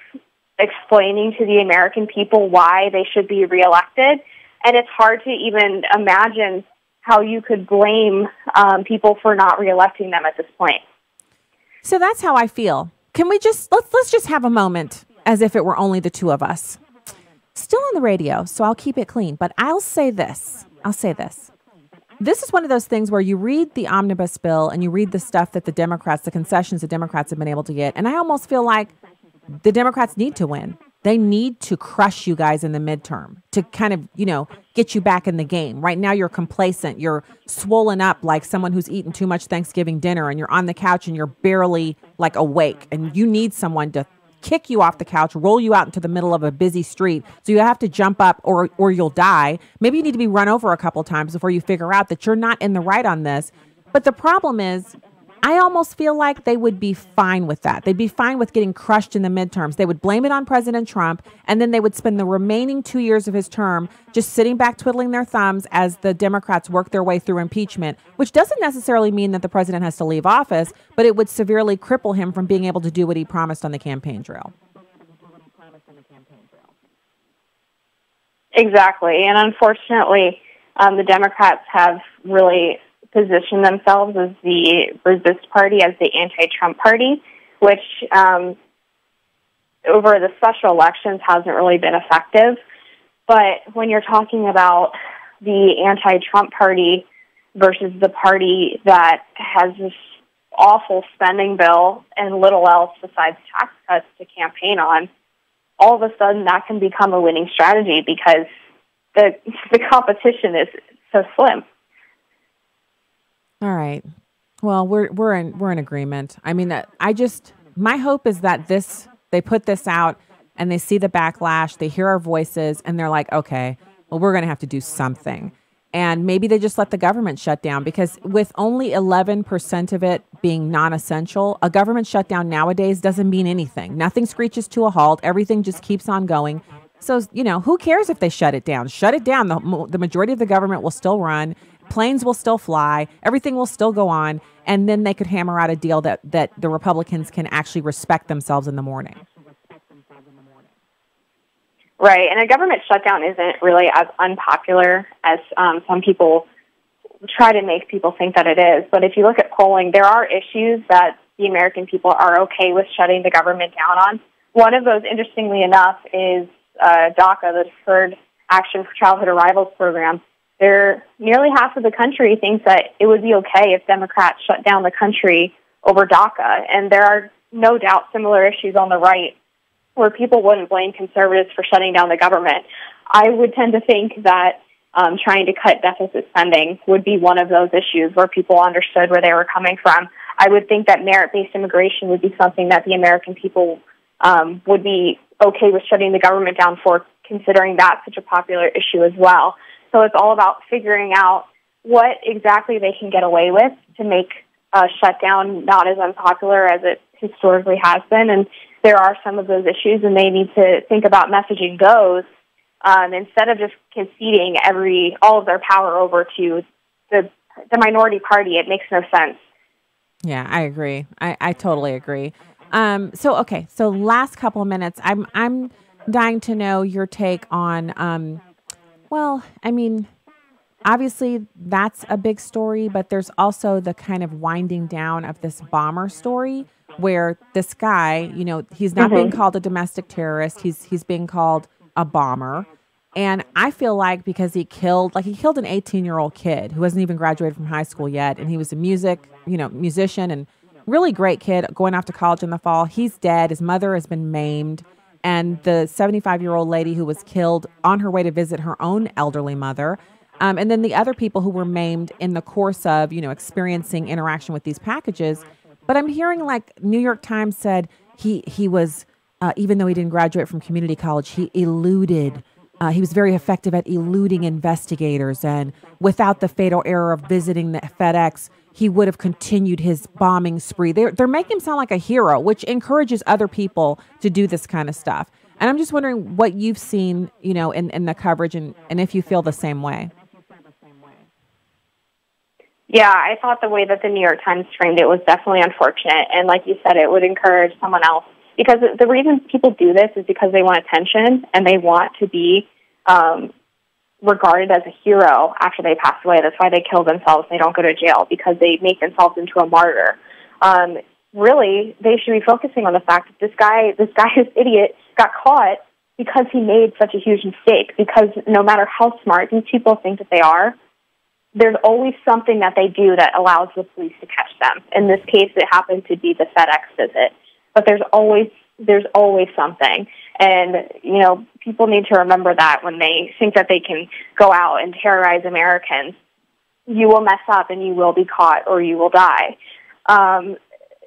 explaining to the American people why they should be reelected. And it's hard to even imagine how you could blame people for not reelecting them at this point. So that's how I feel. Can we just, let's just have a moment as if it were only the two of us. Still on the radio, so I'll keep it clean. But I'll say this. This is one of those things where you read the omnibus bill and you read the stuff that the concessions the Democrats have been able to get. And I almost feel like the Democrats need to win. They need to crush you guys in the midterm to kind of, get you back in the game. Right now you're complacent. You're swollen up like someone who's eaten too much Thanksgiving dinner, and you're on the couch and you're barely like awake, and you need someone to kick you off the couch, roll you out into the middle of a busy street. So you have to jump up or you'll die. Maybe you need to be run over a couple times before you figure out that you're not in the right on this. But the problem is, I almost feel like they would be fine with that. They'd be fine with getting crushed in the midterms. They would blame it on President Trump, and then they would spend the remaining 2 years of his term just sitting back twiddling their thumbs as the Democrats work their way through impeachment, which doesn't necessarily mean that the president has to leave office, but it would severely cripple him from being able to do what he promised on the campaign trail. Exactly. And unfortunately, the Democrats have really position themselves as the resist party, as the anti-Trump party, which over the special elections hasn't really been effective. But when you're talking about the anti-Trump party versus the party that has this awful spending bill and little else besides tax cuts to campaign on, all of a sudden that can become a winning strategy because the competition is so slim. All right. Well, we're in agreement. I mean, my hope is that they put this out and they see the backlash, they hear our voices, and they're like, okay, well, we're going to have to do something. And maybe they just let the government shut down, because with only 11% of it being non-essential, a government shutdown nowadays doesn't mean anything. Nothing screeches to a halt. Everything just keeps on going. So, who cares if they shut it down? Shut it down. The majority of the government will still run. Planes will still fly. Everything will still go on. And then they could hammer out a deal that the Republicans can actually respect themselves in the morning. Right, and a government shutdown isn't really as unpopular as some people try to make people think that it is. But if you look at polling, there are issues that the American people are okay with shutting the government down on. One of those, interestingly enough, is DACA, the Deferred Action for Childhood Arrivals program. Nearly half of the country thinks that it would be okay if Democrats shut down the country over DACA. And there are no doubt similar issues on the right where people wouldn't blame conservatives for shutting down the government. I would tend to think that trying to cut deficit spending would be one of those issues where people understood where they were coming from. I would think that merit-based immigration would be something that the American people would be okay with shutting the government down for, considering that's such a popular issue as well. So it's all about figuring out what exactly they can get away with to make a shutdown not as unpopular as it historically has been. And there are some of those issues, and they need to think about messaging those instead of just conceding all of their power over to the minority party. It makes no sense. Yeah, I agree. I totally agree. So last couple of minutes, I'm dying to know your take on, obviously that's a big story, but there's also the kind of winding down of this bomber story where this guy, he's not being called a domestic terrorist. He's being called a bomber. And I feel like because he killed an 18-year-old kid who hasn't even graduated from high school yet. And he was a musician and really great kid going off to college in the fall. He's dead. His mother has been maimed. And the 75-year-old lady who was killed on her way to visit her own elderly mother. And then the other people who were maimed in the course of, experiencing interaction with these packages. But I'm hearing like New York Times said he was, even though he didn't graduate from community college, he eluded. He was very effective at eluding investigators. And without the fatal error of visiting the FedEx, he would have continued his bombing spree. They're making him sound like a hero, which encourages other people to do this kind of stuff. And I'm just wondering what you've seen, in the coverage and if you feel the same way. Yeah, I thought the way that the New York Times framed it was definitely unfortunate. And like you said, it would encourage someone else. Because the reason people do this is because they want attention and they want to be regarded as a hero after they pass away. That's why they kill themselves. They don't go to jail, because they make themselves into a martyr. Really, they should be focusing on the fact that this idiot, got caught because he made such a huge mistake. Because no matter how smart these people think that they are, there's always something that they do that allows the police to catch them. In this case, it happened to be the FedEx visit. But there's always something. And, people need to remember that when they think that they can go out and terrorize Americans. You will mess up and you will be caught or you will die.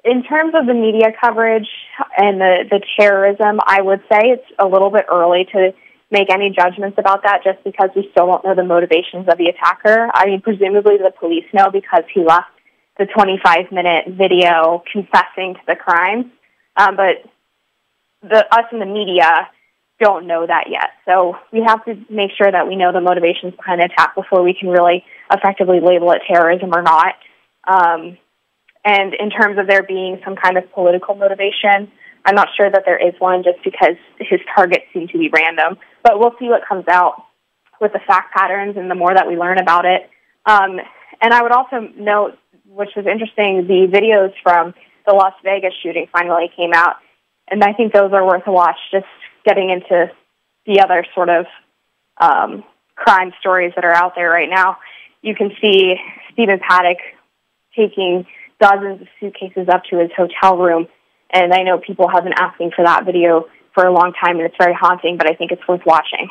In terms of the media coverage and the terrorism, I would say it's a little bit early to make any judgments about that, just because we still don't know the motivations of the attacker. I mean, presumably the police know, because he left the 25-minute video confessing to the crime. But us in the media don't know that yet. So we have to make sure that we know the motivations behind the attack before we can really effectively label it terrorism or not. And in terms of there being some kind of political motivation, I'm not sure that there is one, just because his targets seem to be random. But we'll see what comes out with the fact patterns and the more that we learn about it. And I would also note, which was interesting, the videos from the Las Vegas shooting finally came out. And I think those are worth a watch, just getting into the other sort of crime stories that are out there right now. You can see Stephen Paddock taking dozens of suitcases up to his hotel room. And I know people have been asking for that video for a long time, and it's very haunting, but I think it's worth watching.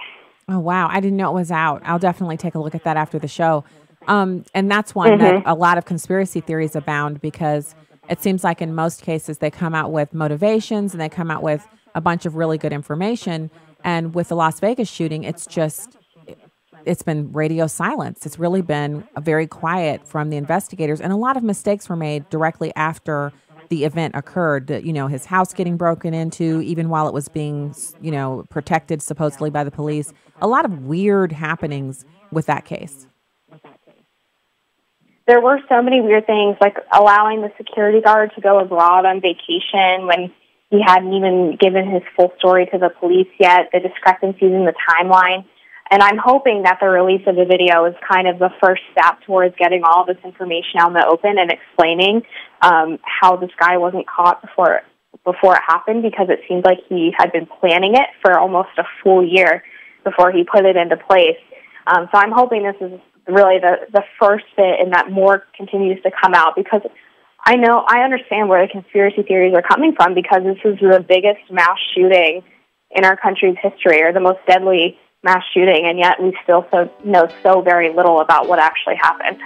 Oh, wow. I didn't know it was out. I'll definitely take a look at that after the show. And that's one that a lot of conspiracy theories abound, because it seems like in most cases they come out with motivations and they come out with a bunch of really good information. And with the Las Vegas shooting, it's been radio silence. It's really been very quiet from the investigators, and a lot of mistakes were made directly after the event occurred. His house getting broken into, even while it was being, protected supposedly by the police. A lot of weird happenings with that case. There were so many weird things, like allowing the security guard to go abroad on vacation when he hadn't even given his full story to the police yet, the discrepancies in the timeline. And I'm hoping that the release of the video is kind of the first step towards getting all this information out in the open and explaining how this guy wasn't caught before it happened, because it seems like he had been planning it for almost a full year before he put it into place. So I'm hoping this is really the first bit, and that more continues to come out, because I understand where the conspiracy theories are coming from, because this is the biggest mass shooting in our country's history, or the most deadly mass shooting, and yet we still know so very little about what actually happened.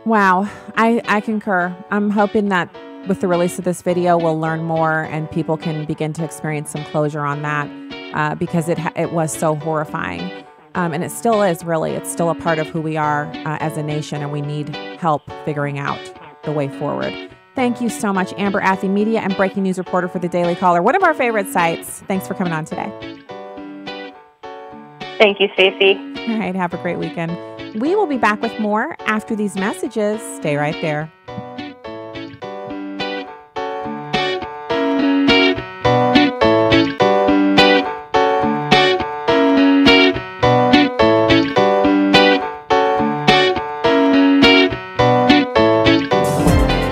Wow, I concur. I'm hoping that with the release of this video, we'll learn more and people can begin to experience some closure on that, because it was so horrifying. And it still is, really. It's still a part of who we are as a nation, and we need help figuring out the way forward. Thank you so much, Amber Athey, media and breaking news reporter for the Daily Caller, one of our favorite sites. Thanks for coming on today. Thank you, Stacey. All right, have a great weekend. We will be back with more after these messages. Stay right there.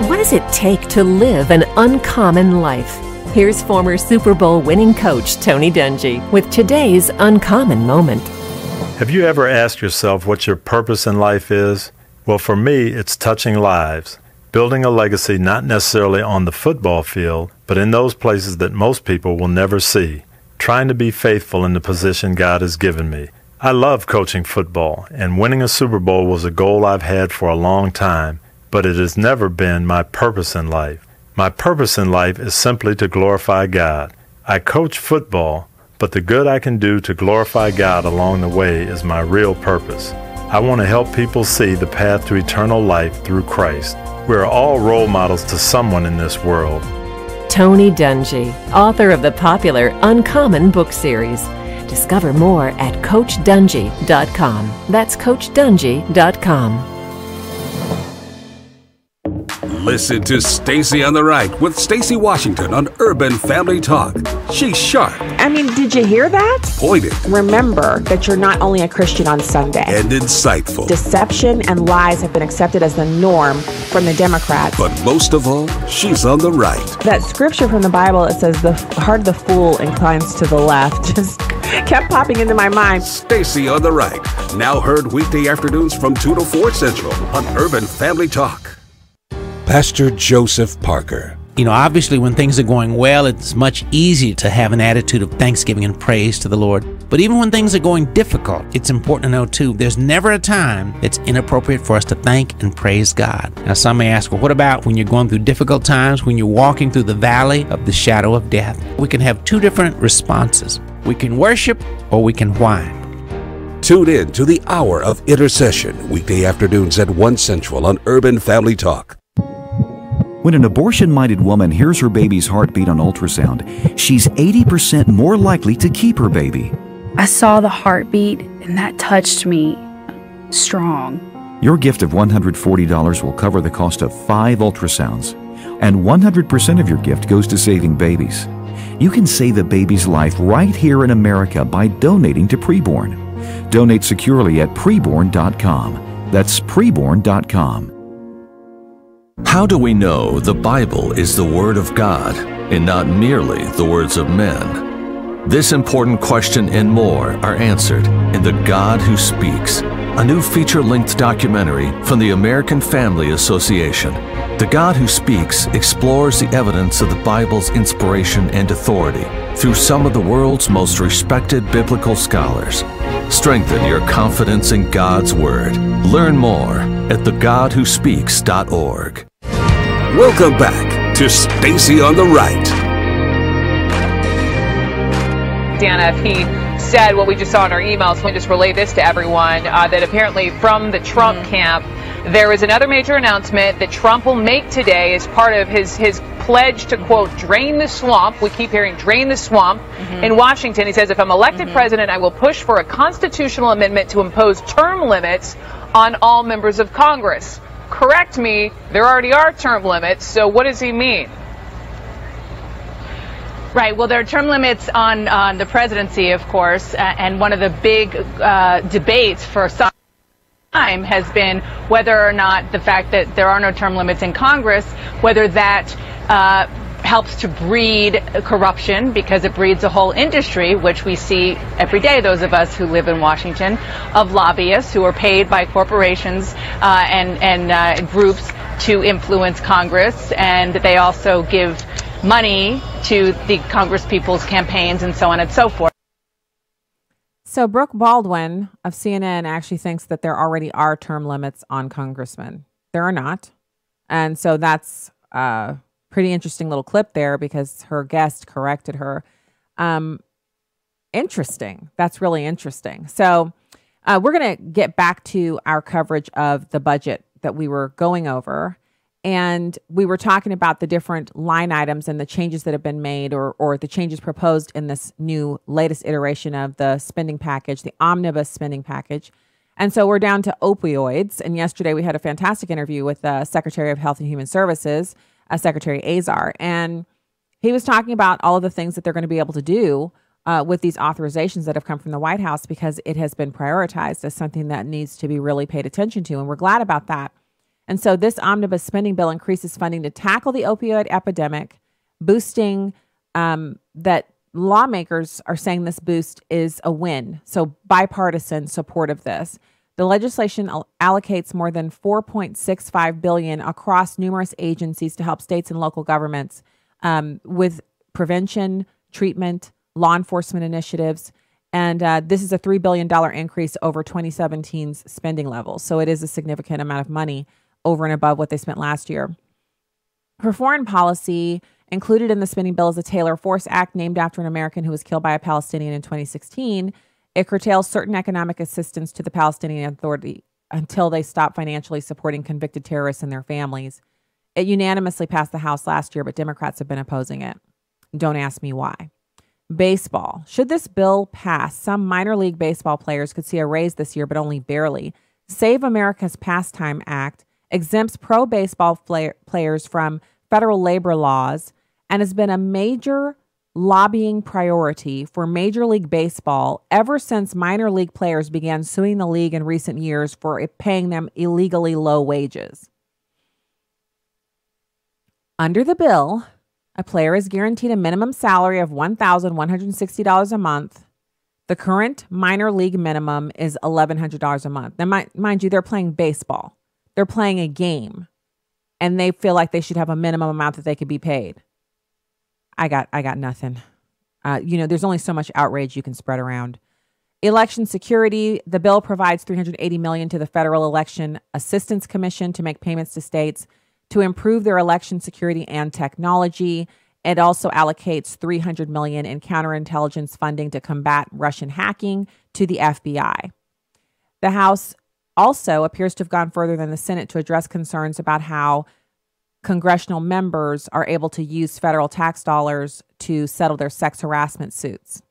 What does it take to live an uncommon life? Here's former Super Bowl winning coach Tony Dungy with today's uncommon moment. Have you ever asked yourself what your purpose in life is? Well, for me, it's touching lives, building a legacy not necessarily on the football field, but in those places that most people will never see, trying to be faithful in the position God has given me. I love coaching football, and winning a Super Bowl was a goal I've had for a long time, but it has never been my purpose in life. My purpose in life is simply to glorify God. I coach football, but the good I can do to glorify God along the way is my real purpose. I want to help people see the path to eternal life through Christ. We are all role models to someone in this world. Tony Dungy, author of the popular Uncommon book series. Discover more at CoachDungy.com. That's CoachDungy.com. Listen to Stacey on the Right with Stacey Washington on Urban Family Talk. She's sharp. I mean, did you hear that? Pointed. Remember that you're not only a Christian on Sunday. And insightful. Deception and lies have been accepted as the norm from the Democrats. But most of all, she's on the right. That scripture from the Bible, it says the heart of the fool inclines to the left. Just kept popping into my mind. Stacey on the Right. Now heard weekday afternoons from 2 to 4 Central on Urban Family Talk. Pastor Joseph Parker. You know, obviously when things are going well, it's much easier to have an attitude of thanksgiving and praise to the Lord. But even when things are going difficult, it's important to know too, there's never a time that's inappropriate for us to thank and praise God. Now some may ask, well, what about when you're going through difficult times, when you're walking through the valley of the shadow of death? We can have two different responses. We can worship or we can whine. Tune in to the Hour of Intercession, weekday afternoons at 1 Central on Urban Family Talk. When an abortion-minded woman hears her baby's heartbeat on ultrasound, she's 80% more likely to keep her baby. I saw the heartbeat, and that touched me strong. Your gift of $140 will cover the cost of 5 ultrasounds, and 100% of your gift goes to saving babies. You can save a baby's life right here in America by donating to Preborn. Donate securely at preborn.com. That's preborn.com. How do we know the Bible is the Word of God and not merely the words of men? This important question and more are answered in The God Who Speaks, a new feature-length documentary from the American Family Association. The God Who Speaks explores the evidence of the Bible's inspiration and authority through some of the world's most respected biblical scholars. Strengthen your confidence in God's Word. Learn more at thegodwhospeaks.org. Welcome back to Stacey on the Right. Deanna, if he said what we just saw in our emails. Let me just relay this to everyone, that apparently from the Trump camp, there is another major announcement that Trump will make today as part of his pledge to, quote, drain the swamp. We keep hearing drain the swamp in Washington. He says, if I'm elected president, I will push for a constitutional amendment to impose term limits on all members of Congress. Correct me, there already are term limits, so what does he mean? Right. Well, there are term limits on the presidency, of course, and one of the big debates for some time has been whether or not the fact that there are no term limits in Congress, whether that helps to breed corruption, because it breeds a whole industry, which we see every day, those of us who live in Washington, of lobbyists who are paid by corporations and groups to influence Congress, and they also give money to the Congress people's campaigns and so on and so forth. So Brooke Baldwin of CNN actually thinks that there already are term limits on congressmen. There are not. And so that's a pretty interesting little clip there because her guest corrected her. Interesting. That's really interesting. So we're going to get back to our coverage of the budget that we were going over. And we were talking about the different line items and the changes that have been made or the changes proposed in this new latest iteration of the spending package, the Omnibus spending package. And so we're down to opioids. And yesterday we had a fantastic interview with the Secretary of Health and Human Services, Secretary Azar. And he was talking about all of the things that they're going to be able to do with these authorizations that have come from the White House, because it has been prioritized as something that needs to be really paid attention to. And we're glad about that. And so this omnibus spending bill increases funding to tackle the opioid epidemic, boosting that lawmakers are saying this boost is a win. So bipartisan support of this. The legislation allocates more than $4.65 billion across numerous agencies to help states and local governments with prevention, treatment, law enforcement initiatives. And this is a $3 billion increase over 2017's spending levels. So it is a significant amount of money over and above what they spent last year. For foreign policy, included in the spending bill is a Taylor Force Act named after an American who was killed by a Palestinian in 2016. It curtails certain economic assistance to the Palestinian Authority until they stop financially supporting convicted terrorists and their families. It unanimously passed the House last year, but Democrats have been opposing it. Don't ask me why. Baseball. Should this bill pass, some minor league baseball players could see a raise this year, but only barely. Save America's Pastime Act exempts pro baseball players from federal labor laws and has been a major lobbying priority for Major League Baseball ever since minor league players began suing the league in recent years for paying them illegally low wages. Under the bill, a player is guaranteed a minimum salary of $1,160 a month. The current minor league minimum is $1,100 a month. Now, mind you, they're playing baseball. They're playing a game, and they feel like they should have a minimum amount that they could be paid. I got nothing. There's only so much outrage you can spread around. Election security. The bill provides $380 million to the Federal Election Assistance Commission to make payments to states to improve their election security and technology. It also allocates $300 million in counterintelligence funding to combat Russian hacking to the FBI. The House also appears to have gone further than the Senate to address concerns about how congressional members are able to use federal tax dollars to settle their sex harassment suits.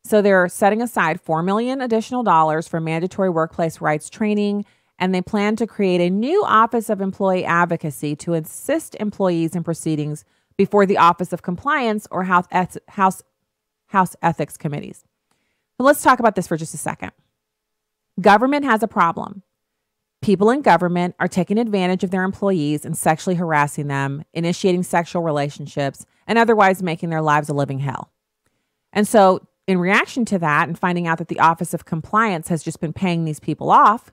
So they're setting aside $4 million additional dollars for mandatory workplace rights training, and they plan to create a new Office of Employee Advocacy to assist employees in proceedings before the Office of Compliance or House Ethics Committees. But let's talk about this for just a second. Government has a problem. People in government are taking advantage of their employees and sexually harassing them, initiating sexual relationships, and otherwise making their lives a living hell. And so in reaction to that and finding out that the Office of Compliance has just been paying these people off,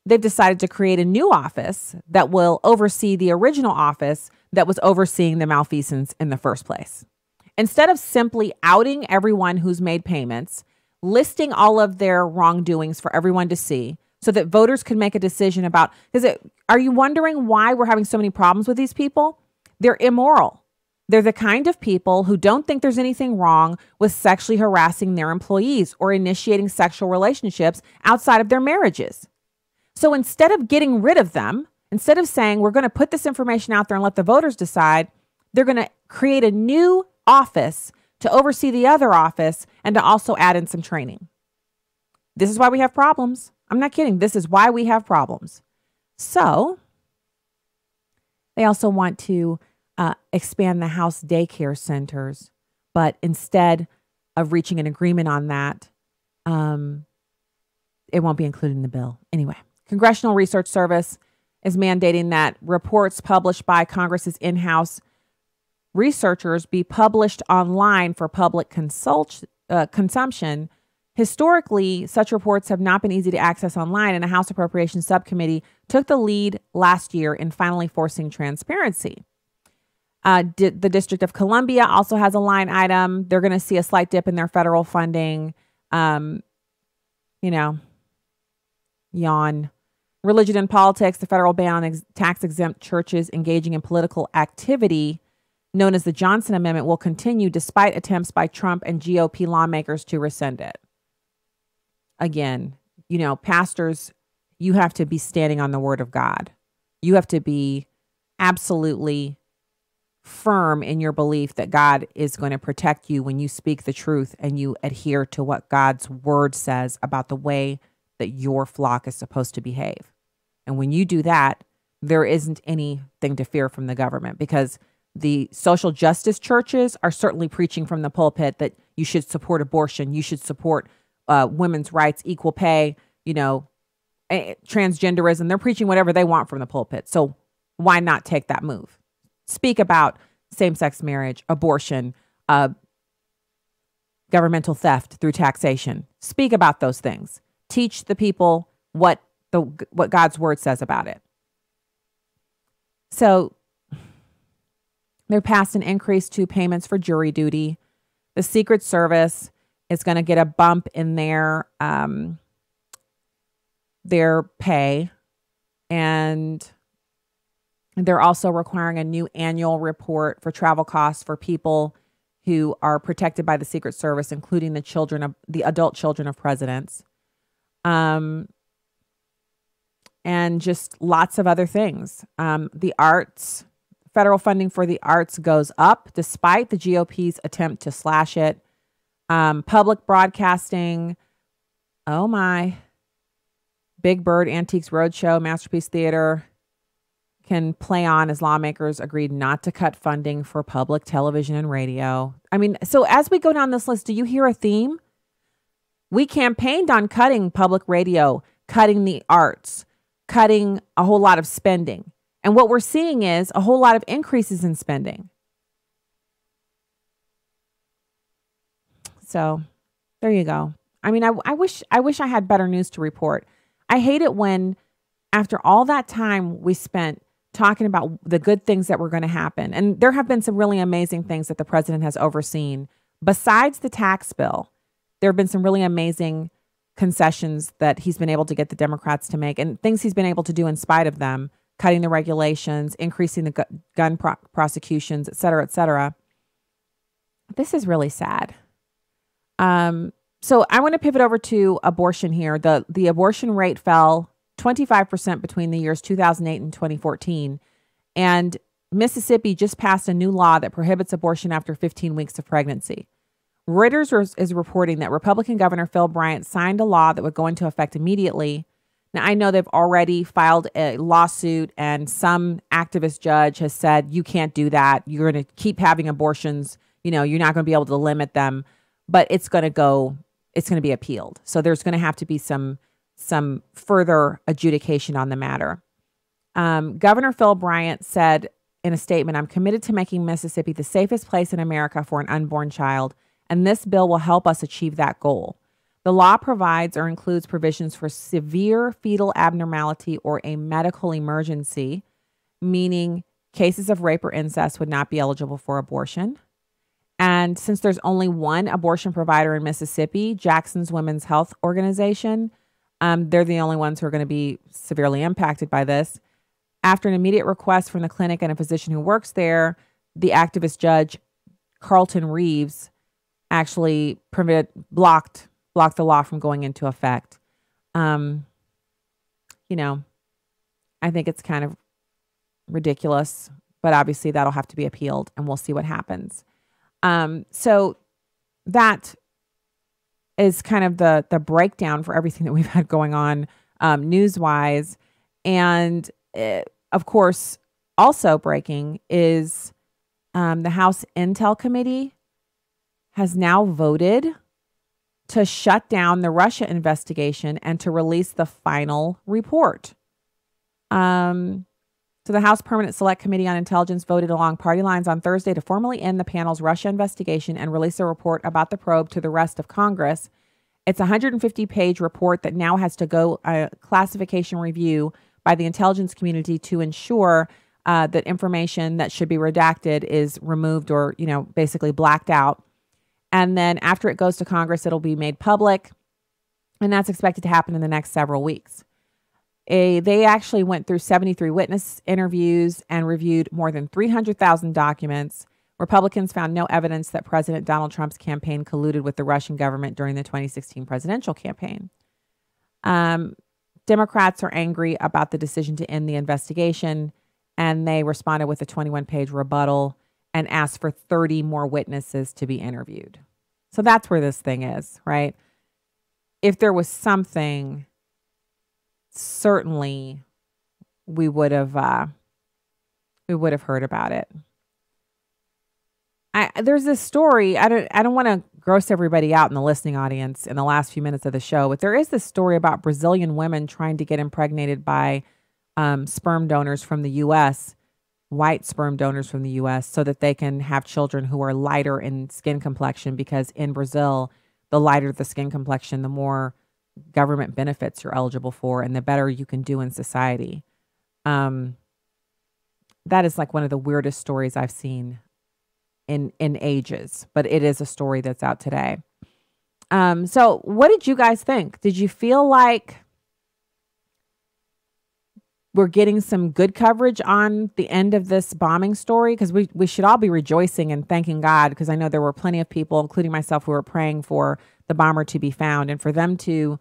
they've decided to create a new office that will oversee the original office that was overseeing the malfeasance in the first place. Instead of simply outing everyone who's made payments, listing all of their wrongdoings for everyone to see so that voters could make a decision about, are you wondering why we're having so many problems with these people? They're immoral. They're the kind of people who don't think there's anything wrong with sexually harassing their employees or initiating sexual relationships outside of their marriages. So instead of getting rid of them, instead of saying we're going to put this information out there and let the voters decide, they're going to create a new office to oversee the other office and to also add in some training. This is why we have problems. I'm not kidding. This is why we have problems. So they also want to expand the house daycare centers, but instead of reaching an agreement on that, it won't be included in the bill. Anyway, Congressional Research Service is mandating that reports published by Congress's in-house researchers be published online for public consumption. Historically, such reports have not been easy to access online, and a House Appropriations Subcommittee took the lead last year in finally forcing transparency. The District of Columbia also has a line item. They're going to see a slight dip in their federal funding. Yawn. Religion and politics, the federal ban on tax-exempt churches engaging in political activity, known as the Johnson Amendment, will continue despite attempts by Trump and GOP lawmakers to rescind it. Again, pastors, you have to be standing on the word of God. You have to be absolutely firm in your belief that God is going to protect you when you speak the truth and you adhere to what God's word says about the way that your flock is supposed to behave. And when you do that, there isn't anything to fear from the government, because the social justice churches are certainly preaching from the pulpit that you should support abortion, you should support women's rights, equal pay, transgenderism. They're preaching whatever they want from the pulpit. So why not take that move? Speak about same-sex marriage, abortion, governmental theft through taxation. Speak about those things. Teach the people what God's word says about it. So they're passed an increase to payments for jury duty. The Secret Service is going to get a bump in their pay, and they're also requiring a new annual report for travel costs for people who are protected by the Secret Service, including the adult children of presidents, and just lots of other things. The arts, federal funding for the arts goes up despite the GOP's attempt to slash it. Public broadcasting, oh my, Big Bird, Antiques Roadshow, Masterpiece Theater can play on as lawmakers agreed not to cut funding for public television and radio. I mean, so as we go down this list, do you hear a theme? We campaigned on cutting public radio, cutting the arts, cutting a whole lot of spending. And what we're seeing is a whole lot of increases in spending. So there you go. I mean, I wish I had better news to report. I hate it when, after all that time we spent talking about the good things that were going to happen, and there have been some really amazing things that the president has overseen. Besides the tax bill, there have been some really amazing concessions that he's been able to get the Democrats to make, and things he's been able to do in spite of them, cutting the regulations, increasing the gun prosecutions, et cetera, et cetera. This is really sad. So I want to pivot over to abortion here. The abortion rate fell 25% between the years 2008 and 2014. And Mississippi just passed a new law that prohibits abortion after 15 weeks of pregnancy. Reuters is reporting that Republican Governor Phil Bryant signed a law that would go into effect immediately. Now, I know they've already filed a lawsuit, and some activist judge has said, you can't do that. You're going to keep having abortions. You're not going to be able to limit them, but it's going to be appealed. So there's going to have to be some further adjudication on the matter. Governor Phil Bryant said in a statement, "I'm committed to making Mississippi the safest place in America for an unborn child, and this bill will help us achieve that goal. The law provides or includes provisions for severe fetal abnormality or a medical emergency, meaning cases of rape or incest would not be eligible for abortion. And since there's only one abortion provider in Mississippi, Jackson's Women's Health Organization, they're the only ones who are going to be severely impacted by this. After an immediate request from the clinic and a physician who works there, the activist judge Carlton Reeves actually blocked the law from going into effect. I think it's kind of ridiculous, but obviously that'll have to be appealed, and we'll see what happens. So that is kind of the breakdown for everything that we've had going on news-wise. And of course, also breaking is the House Intel Committee has now voted to shut down the Russia investigation and to release the final report. So the House Permanent Select Committee on Intelligence voted along party lines on Thursday to formally end the panel's Russia investigation and release a report about the probe to the rest of Congress. It's a 150-page report that now has to go a classification review by the intelligence community to ensure that information that should be redacted is removed or, basically blacked out. And then after it goes to Congress, it'll be made public. And that's expected to happen in the next several weeks. They actually went through 73 witness interviews and reviewed more than 300,000 documents. Republicans found no evidence that President Donald Trump's campaign colluded with the Russian government during the 2016 presidential campaign. Democrats are angry about the decision to end the investigation, and they responded with a 21-page rebuttal and asked for 30 more witnesses to be interviewed. So that's where this thing is, right? If there was something, certainly we would have heard about it. There's this story. I don't want to gross everybody out in the listening audience in the last few minutes of the show, but there is this story about Brazilian women trying to get impregnated by sperm donors from the U.S., white sperm donors from the U.S., so that they can have children who are lighter in skin complexion, because in Brazil, the lighter the skin complexion, the more government benefits you're eligible for and the better you can do in society. That is like one of the weirdest stories I've seen in ages, but it is a story that's out today. So what did you guys think? Did you feel like we're getting some good coverage on the end of this bombing story? Because we should all be rejoicing and thanking God, because I know there were plenty of people, including myself, who were praying for the bomber to be found and for them to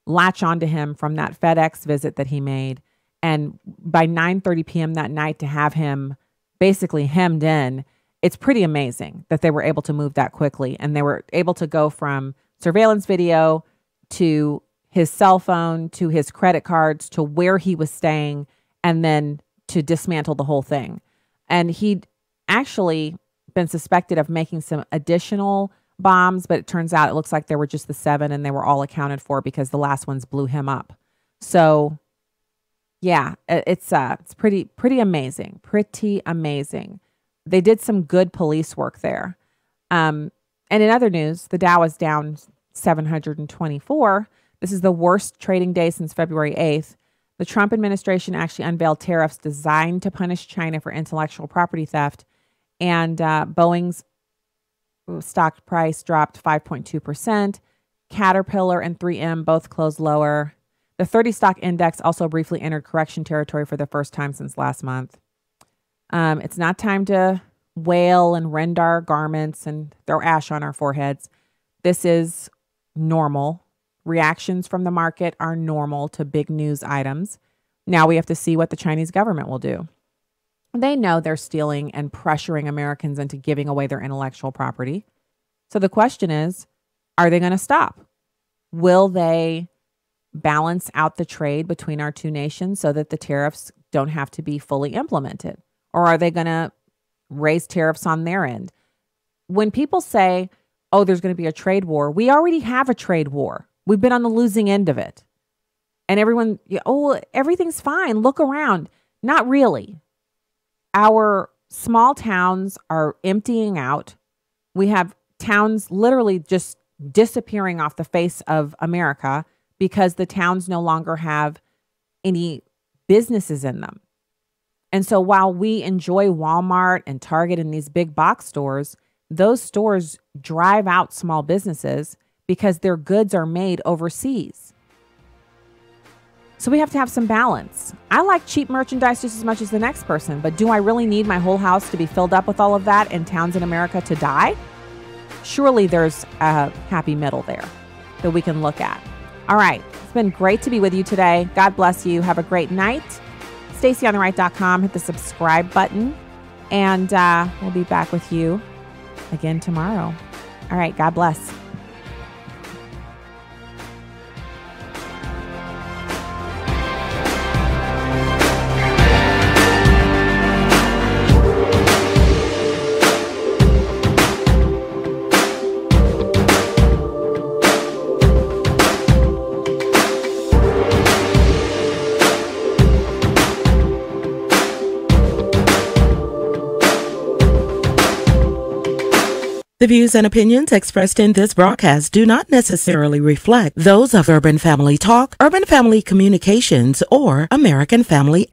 latch onto him from that FedEx visit that he made. And by 9:30 p.m. that night to have him basically hemmed in. It's pretty amazing that they were able to move that quickly, and they were able to go from surveillance video to his cell phone to his credit cards to where he was staying, and then to dismantle the whole thing. And he'd actually been suspected of making some additional bombs, but it turns out it looks like there were just the 7, and they were all accounted for because the last ones blew him up. So yeah, it's pretty amazing. Pretty amazing. They did some good police work there. And in other news, the Dow is down 724. This is the worst trading day since February 8th. The Trump administration actually unveiled tariffs designed to punish China for intellectual property theft. And Boeing's stock price dropped 5.2%. Caterpillar and 3M both closed lower. The 30 stock index also briefly entered correction territory for the first time since last month. It's not time to wail and rend our garments and throw ash on our foreheads. This is normal. Reactions from the market are normal to big news items. Now we have to see what the Chinese government will do. They know they're stealing and pressuring Americans into giving away their intellectual property. So the question is, are they going to stop? Will they balance out the trade between our two nations so that the tariffs don't have to be fully implemented? Or are they going to raise tariffs on their end? When people say, oh, there's going to be a trade war, we already have a trade war. We've been on the losing end of it. And everyone, oh, everything's fine. Look around. Not really. Our small towns are emptying out. We have towns literally just disappearing off the face of America because the towns no longer have any businesses in them. And so while we enjoy Walmart and Target and these big box stores, those stores drive out small businesses because their goods are made overseas. So we have to have some balance. I like cheap merchandise just as much as the next person, but do I really need my whole house to be filled up with all of that and towns in America to die? Surely there's a happy middle there that we can look at. All right. It's been great to be with you today. God bless you. Have a great night. StacyOnTheRight.com. Hit the subscribe button. And we'll be back with you again tomorrow. All right. God bless. The views and opinions expressed in this broadcast do not necessarily reflect those of Urban Family Talk, Urban Family Communications, or American Family